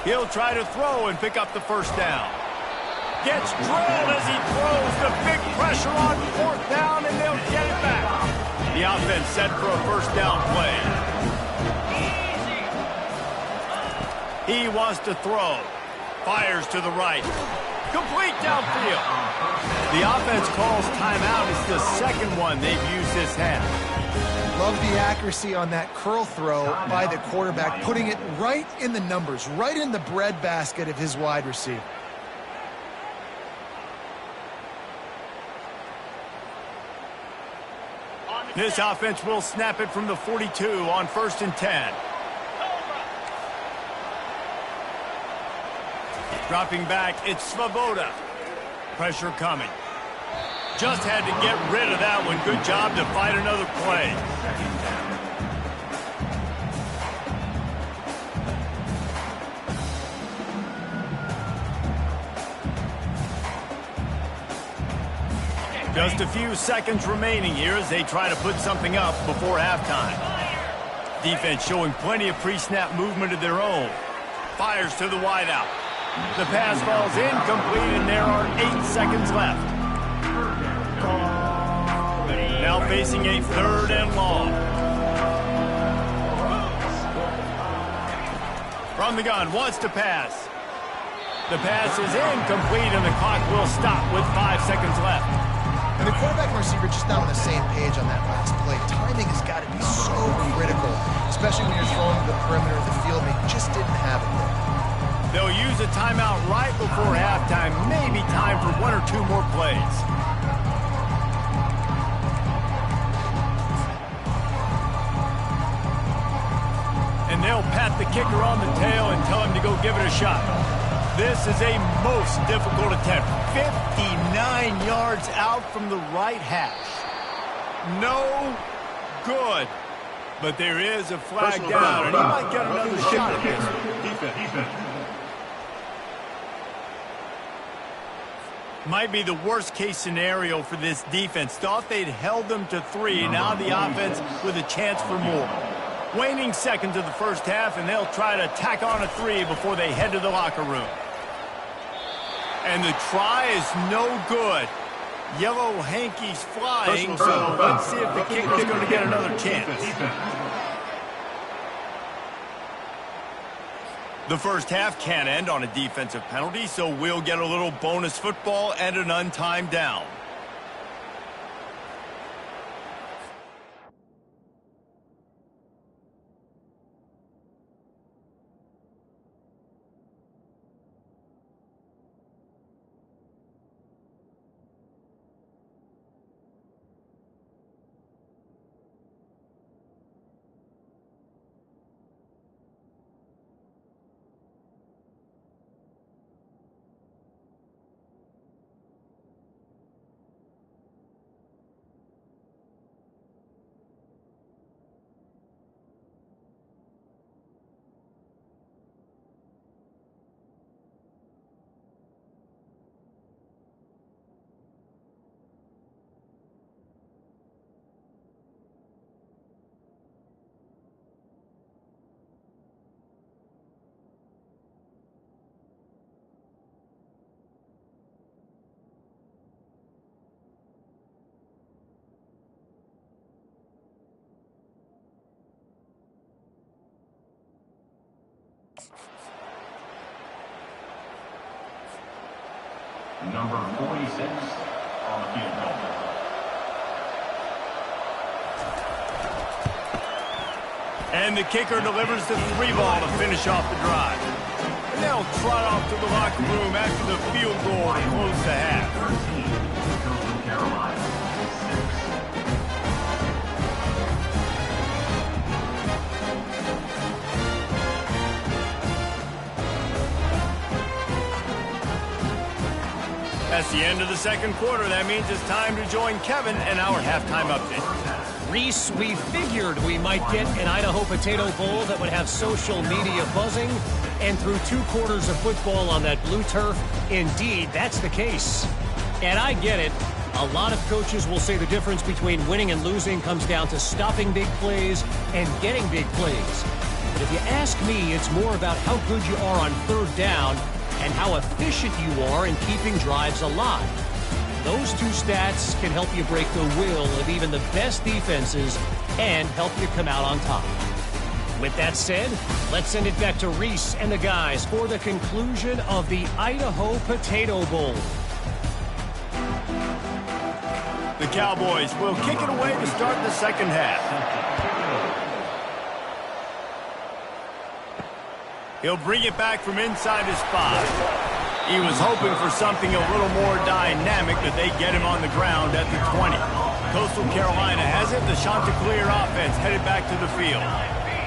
He'll try to throw and pick up the first down. Gets drilled as he throws. The big pressure on 4th down, and they'll get it back. The offense set for a first down play. He wants to throw. Fires to the right. Complete downfield. The offense calls timeout. It's the second one they've used this half. Love the accuracy on that curl throw by the quarterback, putting it right in the numbers, right in the breadbasket of his wide receiver. This offense will snap it from the 42 on 1st and 10. Dropping back, it's Svoboda. Pressure coming. Just had to get rid of that one. Good job to fight another play. Just a few seconds remaining here as they try to put something up before halftime. Defense showing plenty of pre-snap movement of their own. Fires to the wideout. The pass falls incomplete, and there are 8 seconds left. Now facing a 3rd and long. From the gun, wants to pass. The pass is incomplete, and the clock will stop with 5 seconds left. And the quarterback and receiver just not on the same page on that last play. Timing has got to be so critical, especially when you're throwing to the perimeter of the field. They just didn't have it there. They'll use a timeout right before halftime, maybe time for 1 or 2 more plays. And they'll pat the kicker on the tail and tell him to go give it a shot. This is a most difficult attempt. 59 yards out from the right hash. No good. But there is a flag down, and he might get another shot at this. Defense. Might be the worst-case scenario for this defense. Thought they'd held them to 3. Now the offense with a chance for more. Waning seconds of the first half, and they'll try to tack on a 3 before they head to the locker room. And the try is no good. Yellow hankies flying, so let's see if the kicker's going to get another chance. The first half can't end on a defensive penalty, so we'll get a little bonus football and an untimed down. Number 46 on the field goal. And the kicker delivers the 3 ball to finish off the drive. And they'll trot off to the locker room after the field goal to close the half. 13, Coastal Carolina, 6. That's the end of the second quarter. That means it's time to join Kevin in our halftime update. Reese, we figured we might get an Idaho Potato Bowl that would have social media buzzing, and through 2 quarters of football on that blue turf, indeed, that's the case. And I get it. A lot of coaches will say the difference between winning and losing comes down to stopping big plays and getting big plays. But if you ask me, it's more about how good you are on 3rd down and how efficient you are in keeping drives alive. Those 2 stats can help you break the will of even the best defenses and help you come out on top. With that said, let's send it back to Reese and the guys for the conclusion of the Idaho Potato Bowl. The Cowboys will kick it away to start the second half. He'll bring it back from inside his 5. He was hoping for something a little more dynamic, but they get him on the ground at the 20. Coastal Carolina has it. The Chanticleer offense headed back to the field.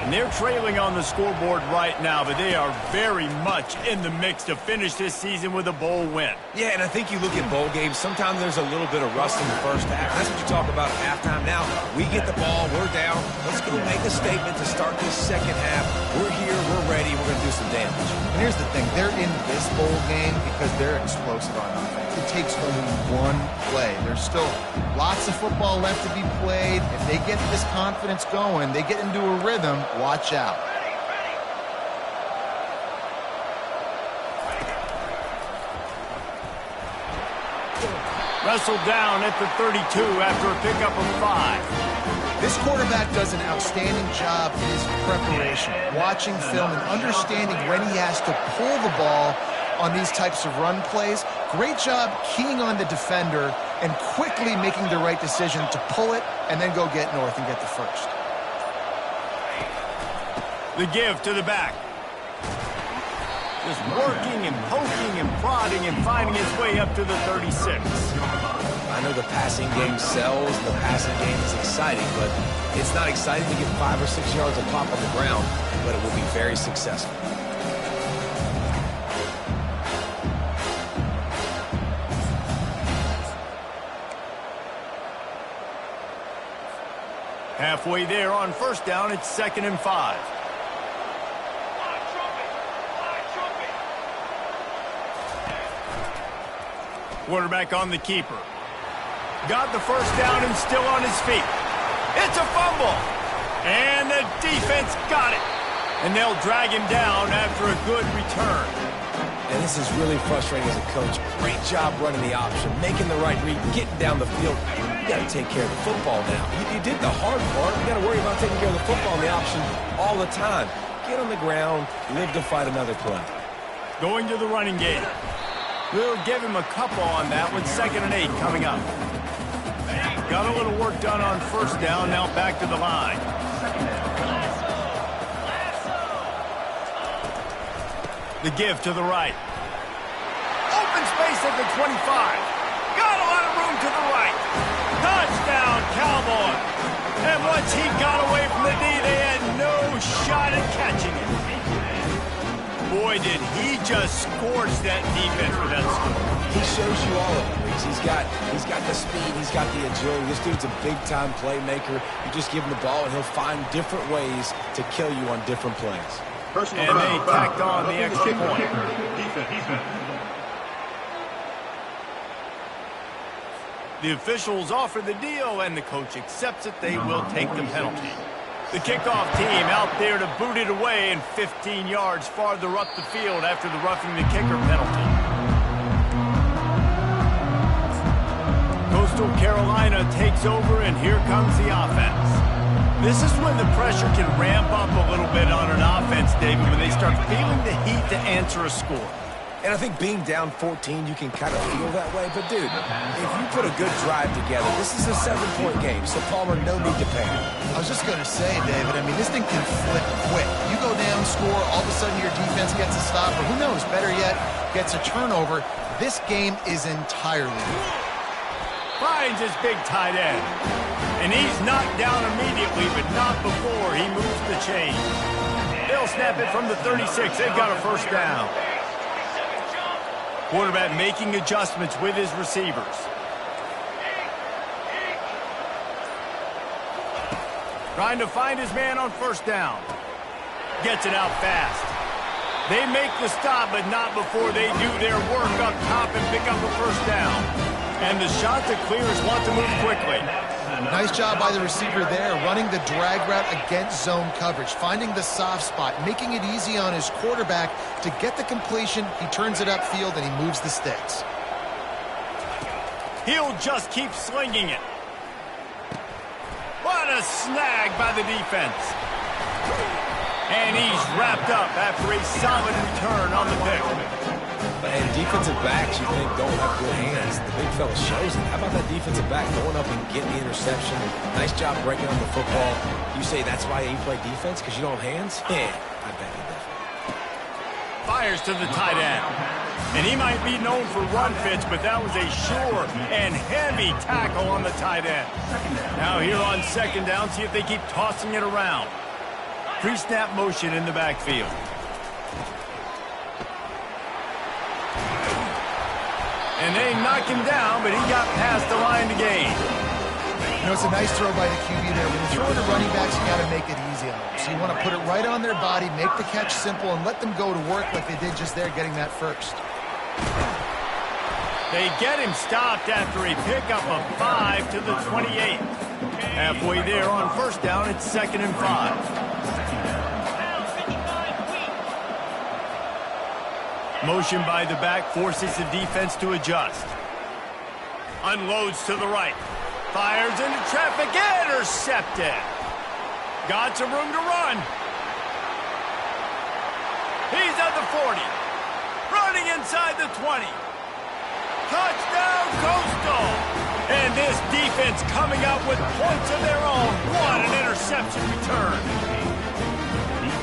And they're trailing on the scoreboard right now, but they are very much in the mix to finish this season with a bowl win. Yeah, and I think you look at bowl games, sometimes there's a little bit of rust in the first half. That's what you talk about at halftime. Now, we get the ball, we're down. Let's go make a statement to start this second half. We're here, we're ready, we're going to do some damage. And here's the thing. They're in this bowl game because they're explosive on offense. It takes only 1 play. There's still lots of football left to be played. If they get this confidence going, they get into a rhythm, watch out. Wrestled down at the 32 after a pickup of 5. This quarterback does an outstanding job in his preparation, watching film and understanding when he has to pull the ball on these types of run plays. Great job keying on the defender and quickly making the right decision to pull it and then go get north and get the first. The give to the back. Just working and poking and prodding and finding his way up to the 36. I know the passing game sells, the passing game is exciting, but it's not exciting to get 5 or 6 yards of pop on the ground, but it will be very successful. Halfway there on first down, it's 2nd and 5. Quarterback on the keeper. Got the first down and still on his feet. It's a fumble. And the defense got it. And they'll drag him down after a good return. And this is really frustrating as a coach. Great job running the option, making the right read, getting down the field. You got to take care of the football now. You did the hard part. You got to worry about taking care of the football and the option all the time. Get on the ground, live to fight another play. Going to the running game. We'll give him a couple on that with 2nd and 8 coming up. Got a little work done on first down, now back to the line. The give to the right. Open space at the 25. Got a lot of room to the right. Touchdown, Cowboy. And once he got away from the D, they had no shot at catching it. Boy, did he just scorch that defense with that score. He shows you all of it, Reese. He's got the speed, he's got the agility. This dude's a big-time playmaker. You just give him the ball, and he'll find different ways to kill you on different plays. And they tacked on the extra point. The officials offer the deal, and the coach accepts it. They will take the penalty. The kickoff team out there to boot it away and 15 yards farther up the field after the roughing the kicker penalty. Coastal Carolina takes over, and here comes the offense. This is when the pressure can ramp up a little bit on an offense, David, when they start feeling the heat to answer a score. And I think being down 14, you can kind of feel that way. But, dude, if you put a good drive together, this is a 7-point game. So, Palmer, no need to panic. I was just going to say, David, I mean, this thing can flip quick. You go down, score, all of a sudden your defense gets a stop, or who knows, better yet, gets a turnover. This game is entirely. Finds his big tight end. And he's knocked down immediately, but not before he moves the chain. They'll snap it from the 36. They've got a first down. Quarterback making adjustments with his receivers. Trying to find his man on first down. Gets it out fast. They make the stop, but not before they do their work up top and pick up a first down. And the shot to clears want to move quickly. Nice job by the receiver there, running the drag route against zone coverage, finding the soft spot, making it easy on his quarterback to get the completion. He turns it upfield, and he moves the sticks. He'll just keep slinging it. What a snag by the defense. And he's wrapped up after a solid return on the pick. And defensive backs, you think, don't have good hands. The big fella shows it. How about that defensive back going up and getting the interception? Nice job breaking on the football. You say that's why you play defense, because you don't have hands? Yeah, I bet you definitely. Fires to the tight end. And he might be known for run fits, but that was a sure and heavy tackle on the tight end. Now here on second down, see if they keep tossing it around. Pre-snap motion in the backfield. And they knock him down, but he got past the line to gain. You know, it's a nice throw by the QB there. When you're throwing to running backs, you got to make it easy on them. So you want to put it right on their body, make the catch simple, and let them go to work like they did just there, getting that first. They get him stopped after a pickup of 5 to the 28. Halfway there on first down, it's 2nd and 5. Motion by the back forces the defense to adjust. Unloads to the right. Fires into traffic. Intercepted. Got some room to run. He's at the 40. running inside the 20. Touchdown, Coastal! And this defense coming up with points of their own. What an interception return.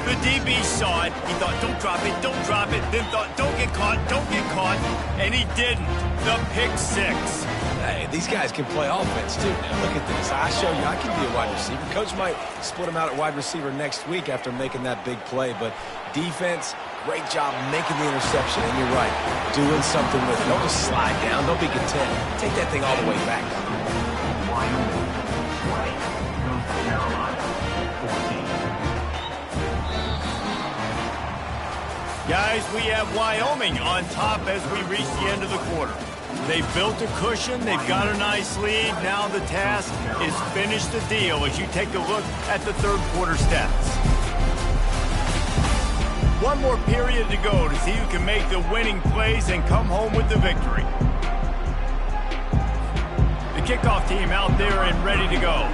The DB saw it. He thought, don't drop it, don't drop it. Then thought, don't get caught, don't get caught. And he didn't. The pick six. Hey, these guys can play offense, too. Now, look at this. I show you I can be a wide receiver. Coach might split him out at wide receiver next week after making that big play. But defense, great job making the interception. And you're right, doing something with it. Don't just slide down. Don't be content. Take that thing all the way back. Wyoming 20. North Carolina 14. Guys, we have Wyoming on top as we reach the end of the quarter. They've built a cushion. They've got a nice lead. Now the task is finish the deal as you take a look at the third quarter stats. One more period to go to see who can make the winning plays and come home with the victory. The kickoff team out there and ready to go.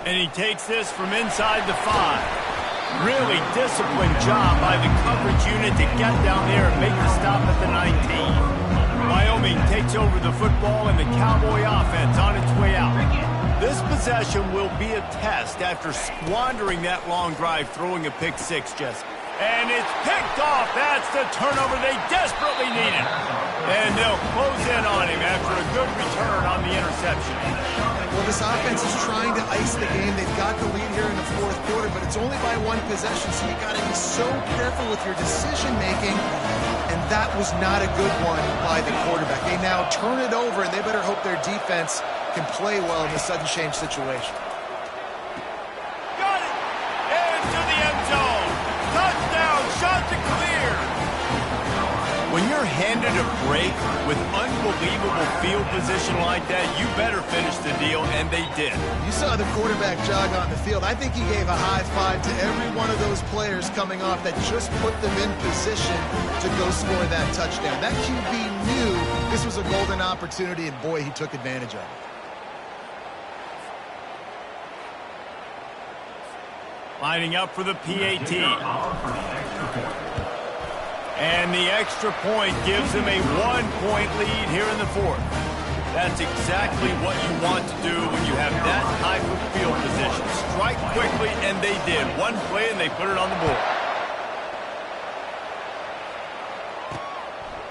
And he takes this from inside the 5. Really disciplined job by the coverage unit to get down there and make the stop at the 19. Wyoming takes over the football and the Cowboy offense on its way out. This possession will be a test after squandering that long drive throwing a pick six, Jesse. And it's picked off. That's the turnover they desperately needed. And they'll close in on him after a good return on the interception. Well, this offense is trying to ice the game. They've got the lead here in the fourth quarter, but it's only by one possession, so you got to be so careful with your decision-making, and that was not a good one by the quarterback. They now turn it over, and they better hope their defense can play well in the sudden change situation. Got it! Into the end zone. Touchdown, shot to clear. When you're handed a break with unbelievable field position like that, you better finish the deal, and they did. You saw the quarterback jog on the field. I think he gave a high five to every one of those players coming off that just put them in position to go score that touchdown. That QB knew this was a golden opportunity, and boy, he took advantage of it. Lining up for the PAT. And the extra point gives them a 1-point lead here in the fourth. That's exactly what you want to do when you have that type of field position. Strike quickly, and they did. One play, and they put it on the board.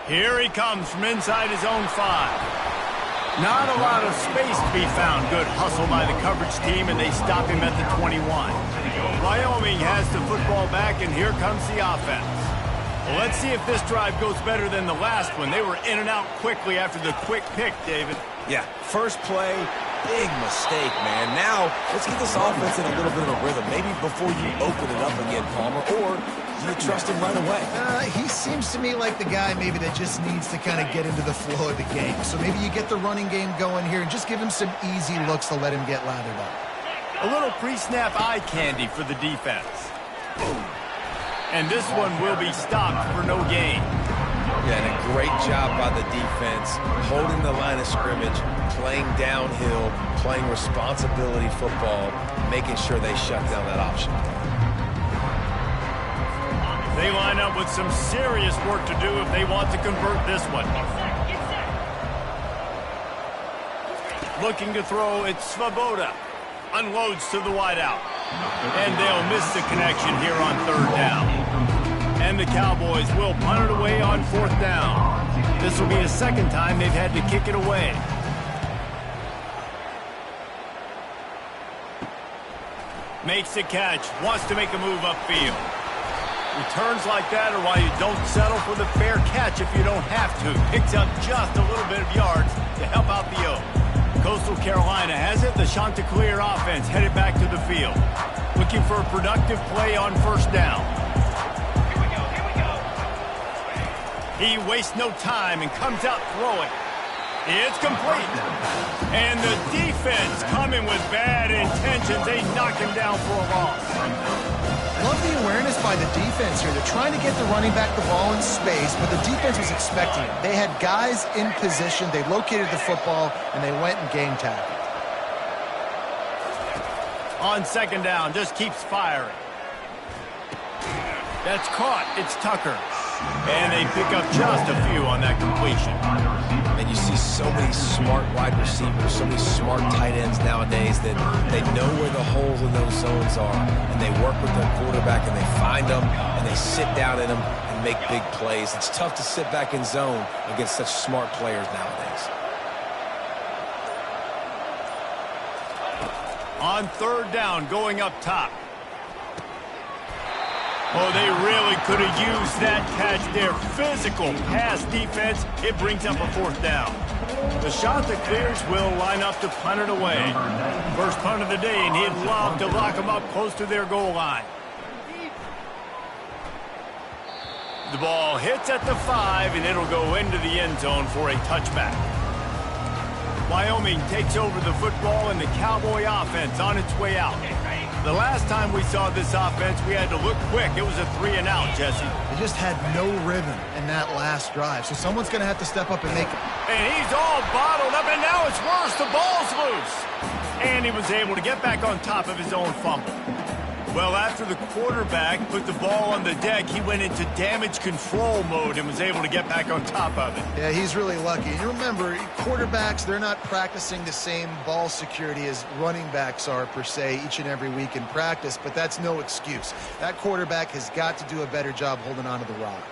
Here he comes from inside his own 5. Not a lot of space to be found. Good hustle by the coverage team, and they stop him at the 21. Wyoming has the football back, and here comes the offense. Well, let's see if this drive goes better than the last one. They were in and out quickly after the quick pick, David. Yeah, first play, big mistake, man. Now, let's get this offense in a little bit of a rhythm. Maybe before you open it up again, Palmer, or do you trust him right away? He seems to me like the guy maybe that just needs to kind of get into the flow of the game. So maybe you get the running game going here and just give him some easy looks to let him get lathered up. A little pre-snap eye candy for the defense. And this one will be stopped for no gain. Yeah, and a great job by the defense, holding the line of scrimmage, playing downhill, playing responsibility football, making sure they shut down that option. They line up with some serious work to do if they want to convert this one. Looking to throw, it's Svoboda. Unloads to the wideout. And they'll miss the connection here on third down. And the Cowboys will punt it away on fourth down. This will be the second time they've had to kick it away. Makes the catch, wants to make a move upfield. Returns like that are why you don't settle for the fair catch if you don't have to. Picks up just a little bit of yards to help out the O. Coastal Carolina has it. The Chanticleer offense headed back to the field. Looking for a productive play on first down. He wastes no time and comes out throwing. It's complete. And the defense coming with bad intentions. They knock him down for a loss. Love the awareness by the defense here. They're trying to get the running back the ball in space, but the defense was expecting it. They had guys in position. They located the football, and they went and game tackled. On second down, just keeps firing. That's caught. It's Tucker. And they pick up just a few on that completion. And you see so many smart wide receivers, so many smart tight ends nowadays that they know where the holes in those zones are, and they work with their quarterback, and they find them, and they sit down in them and make big plays. It's tough to sit back in zone against such smart players nowadays. On third down, going up top. Oh, they really could have used that catch there. Physical pass defense. It brings up a fourth down. The shot that clears will line up to punt it away. First punt of the day, and he'd love to lock them up close to their goal line. The ball hits at the 5, and it'll go into the end zone for a touchback. Wyoming takes over the football, and the Cowboy offense on its way out. The last time we saw this offense, we had to look quick. It was a 3-and-out, Jesse. They just had no rhythm in that last drive, so someone's going to have to step up and make it. And he's all bottled up, and now it's worse. The ball's loose. And he was able to get back on top of his own fumble. Well, after the quarterback put the ball on the deck, he went into damage control mode and was able to get back on top of it. Yeah, he's really lucky. And remember, quarterbacks, they're not practicing the same ball security as running backs are, per se, each and every week in practice, but that's no excuse. That quarterback has got to do a better job holding on to the rock.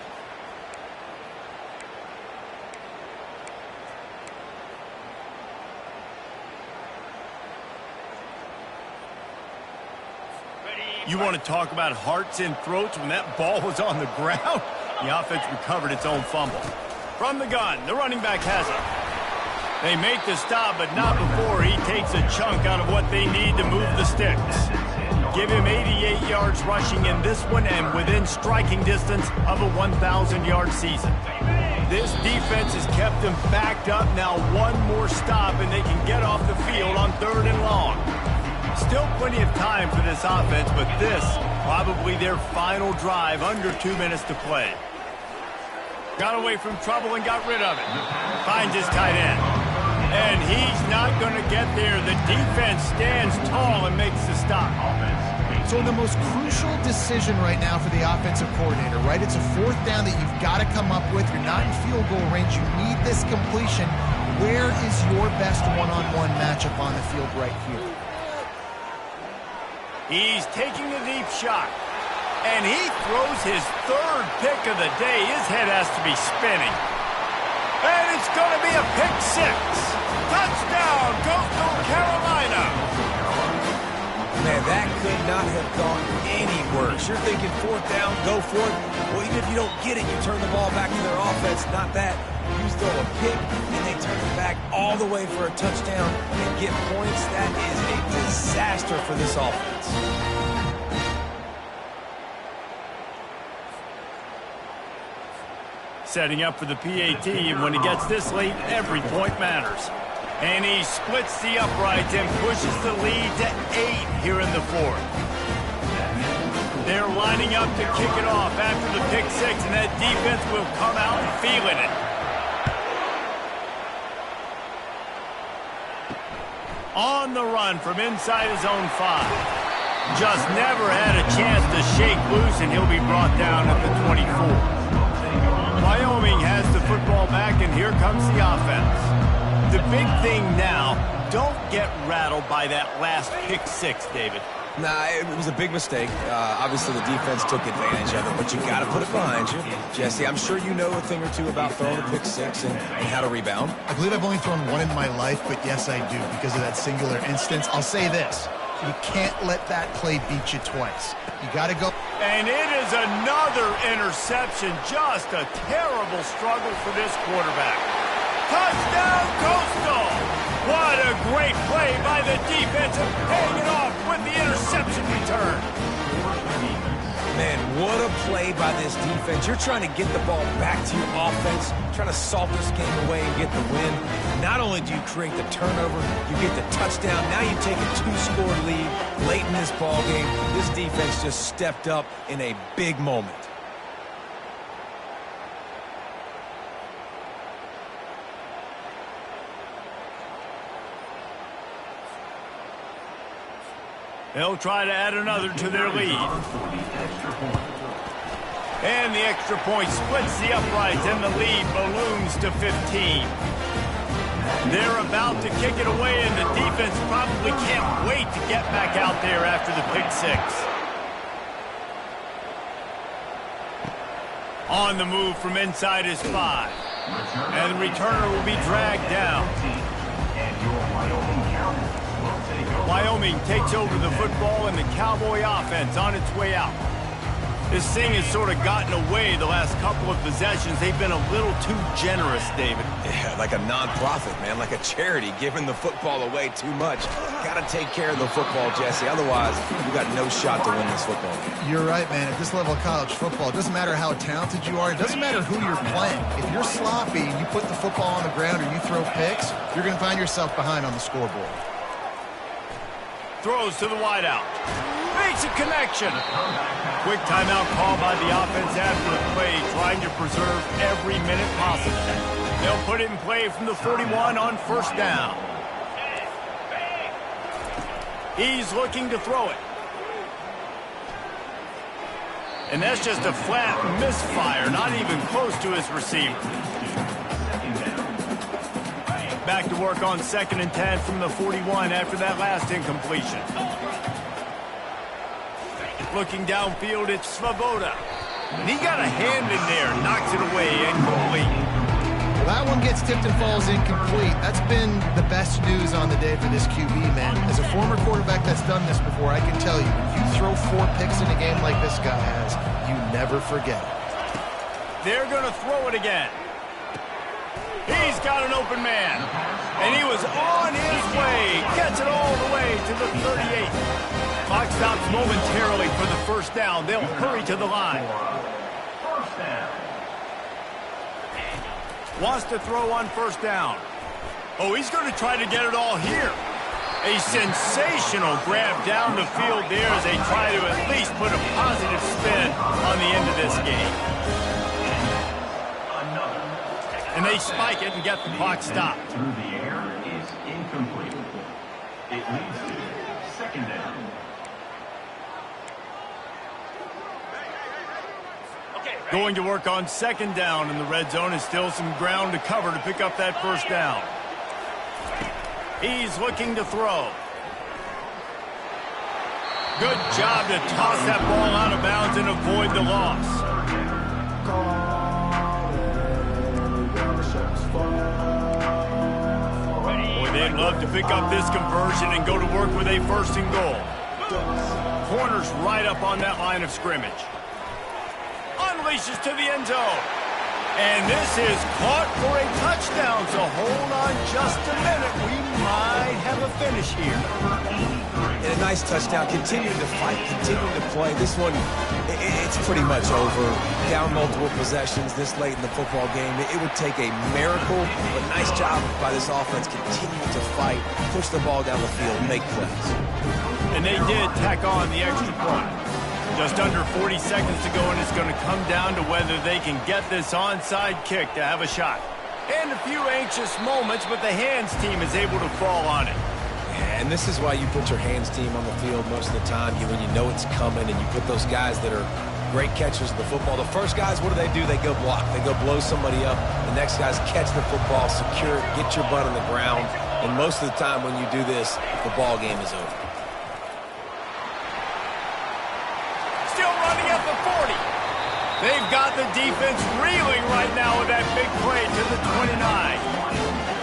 You want to talk about hearts and throats when that ball was on the ground? The offense recovered its own fumble. From the gun, the running back has it. They make the stop, but not before he takes a chunk out of what they need to move the sticks. Give him 88 yards rushing in this one and within striking distance of a 1,000-yard season. This defense has kept them backed up. Now one more stop, and they can get off the field on 3rd and long. Still plenty of time for this offense, but this probably their final drive, under 2 minutes to play. Got away from trouble and got rid of it. Finds his tight end. And he's not going to get there. The defense stands tall and makes the stop. So the most crucial decision right now for the offensive coordinator, right? It's a 4th down that you've got to come up with. You're not in field goal range. You need this completion. Where is your best one-on-one matchup on the field right here? He's taking the deep shot, and he throws his 3rd pick of the day. His head has to be spinning. And it's going to be a pick 6. Touchdown, Coastal Carolina. Man, that could not have gone any worse. You're thinking 4th down, go for it. Well, even if you don't get it, you turn the ball back to their offense. Not that. You throw a pick, and they turn it back all the way for a touchdown and get points. That is a disaster for this offense. Setting up for the PAT, and when he gets this late, every point matters. And he splits the uprights and pushes the lead to 8 here in the 4th. They're lining up to kick it off after the pick 6, and that defense will come out feeling it. On the run from inside his own 5. Just never had a chance to shake loose, and he'll be brought down at the 24. Wyoming has the football back, and here comes the offense. The big thing now, don't get rattled by that last pick 6, David. Nah, it was a big mistake. Obviously, the defense took advantage of it, but you got to put it behind you. Jesse, I'm sure you know a thing or two about throwing a pick 6 and how to rebound. I believe I've only thrown one in my life, but yes, I do, because of that singular instance. I'll say this. You can't let that play beat you twice. You got to go. And it is another interception. Just a terrible struggle for this quarterback. Touchdown, Coastal! What a great play by the defense, and paying it off with the interception return. Man, what a play by this defense. You're trying to get the ball back to your offense, trying to salt this game away and get the win. Not only do you create the turnover, you get the touchdown. Now you take a 2-score lead late in this ball game. This defense just stepped up in a big moment. They'll try to add another to their lead. And the extra point splits the uprights, and the lead balloons to 15. They're about to kick it away, and the defense probably can't wait to get back out there after the pick six. On the move from inside his 5. And the returner will be dragged down. Wyoming takes over the football, and the Cowboy offense on its way out. This thing has sort of gotten away the last couple of possessions. They've been a little too generous, David. Yeah, like a non-profit, man, like a charity, giving the football away too much. Got to take care of the football, Jesse. Otherwise, you got no shot to win this football game. You're right, man. At this level of college football, it doesn't matter how talented you are. It doesn't matter who you're playing. If you're sloppy and you put the football on the ground or you throw picks, you're going to find yourself behind on the scoreboard. Throws to the wideout. Makes a connection. Quick timeout call by the offense after the play, trying to preserve every minute possible. They'll put it in play from the 41 on first down. He's looking to throw it. And that's just a flat misfire, not even close to his receiver. Back to work on 2nd and 10 from the 41 after that last incompletion. Looking downfield, it's Svoboda. And he got a hand in there, knocks it away, incomplete. Well, that one gets tipped and falls incomplete. That's been the best news on the day for this QB, man. As a former quarterback that's done this before, I can tell you, if you throw 4 picks in a game like this guy has, you never forget it. They're going to throw it again. He's got an open man. And he was on his way. Gets it all the way to the 38. Clock stops momentarily for the first down. They'll hurry to the line. First down. Wants to throw on first down. Oh, he's going to try to get it all here. A sensational grab down the field there as they try to at least put a positive spin on the end of this game. And they spike it and get the clock stopped. Through the air is incomplete. It leads to 2nd down. Going to work on 2nd down in the red zone, is still some ground to cover to pick up that first down. He's looking to throw. Good job to toss that ball out of bounds and avoid the loss. Boy, they'd love to pick up this conversion and go to work with a 1st and goal. Corner's right up on that line of scrimmage. Unleashes to the end zone. And this is caught for a touchdown, so hold on just a minute. We might have a finish here. And a nice touchdown. Continuing to fight, continuing to play. This one, it's pretty much over. Down multiple possessions this late in the football game. It would take a miracle, but nice job by this offense continuing to fight, push the ball down the field, make plays. And they did tack on the extra point. Just under 40 seconds to go, and it's going to come down to whether they can get this onside kick to have a shot. And a few anxious moments, but the hands team is able to fall on it. And this is why you put your hands team on the field most of the time, when you know it's coming, and you put those guys that are great catchers of the football. The first guys, what do? They go block. They go blow somebody up. The next guys catch the football, secure it, get your butt on the ground. And most of the time when you do this, the ball game is over. Running at the 40. They've got the defense reeling right now with that big play to the 29.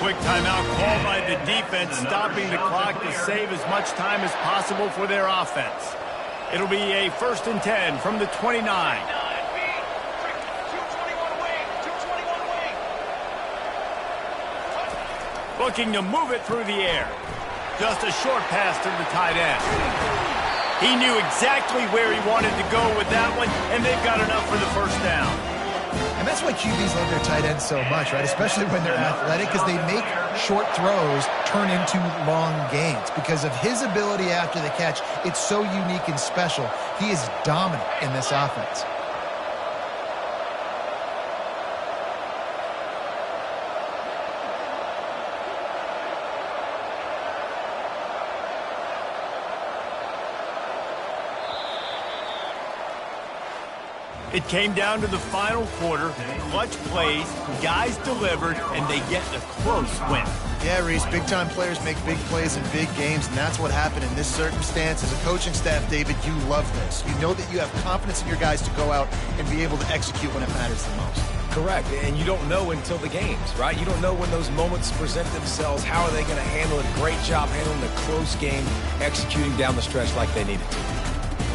Quick timeout call by the defense, stopping the clock to save as much time as possible for their offense. It'll be a 1st and 10 from the 29. Looking to move it through the air. Just a short pass to the tight end. He knew exactly where he wanted to go with that one, and they've got enough for the first down. And that's why QBs love their tight ends so much, right? Especially when they're athletic, because they make short throws turn into long gains. Because of his ability after the catch, it's so unique and special. He is dominant in this offense. It came down to the final quarter, clutch plays, guys delivered, and they get a close win. Yeah, Reese, big-time players make big plays in big games, and that's what happened in this circumstance. As a coaching staff, David, you love this. You know that you have confidence in your guys to go out and be able to execute when it matters the most. Correct, and you don't know until the games, right? You don't know when those moments present themselves. How are they going to handle it? Great job handling a close game, executing down the stretch like they needed to.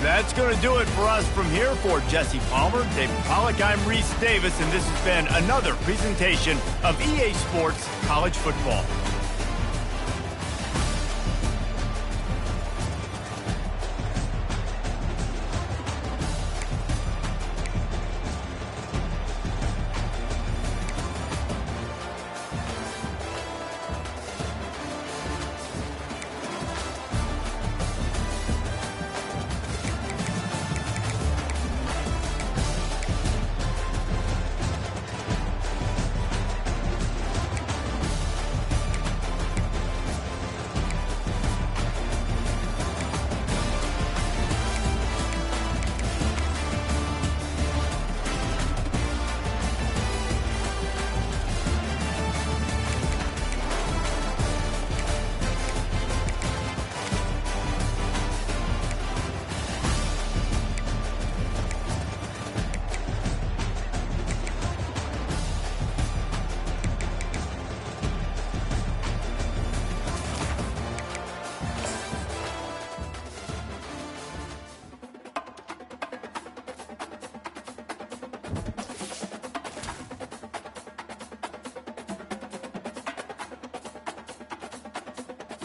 That's going to do it for us from here. For Jesse Palmer, David Pollack, I'm Reese Davis, and this has been another presentation of EA Sports College Football.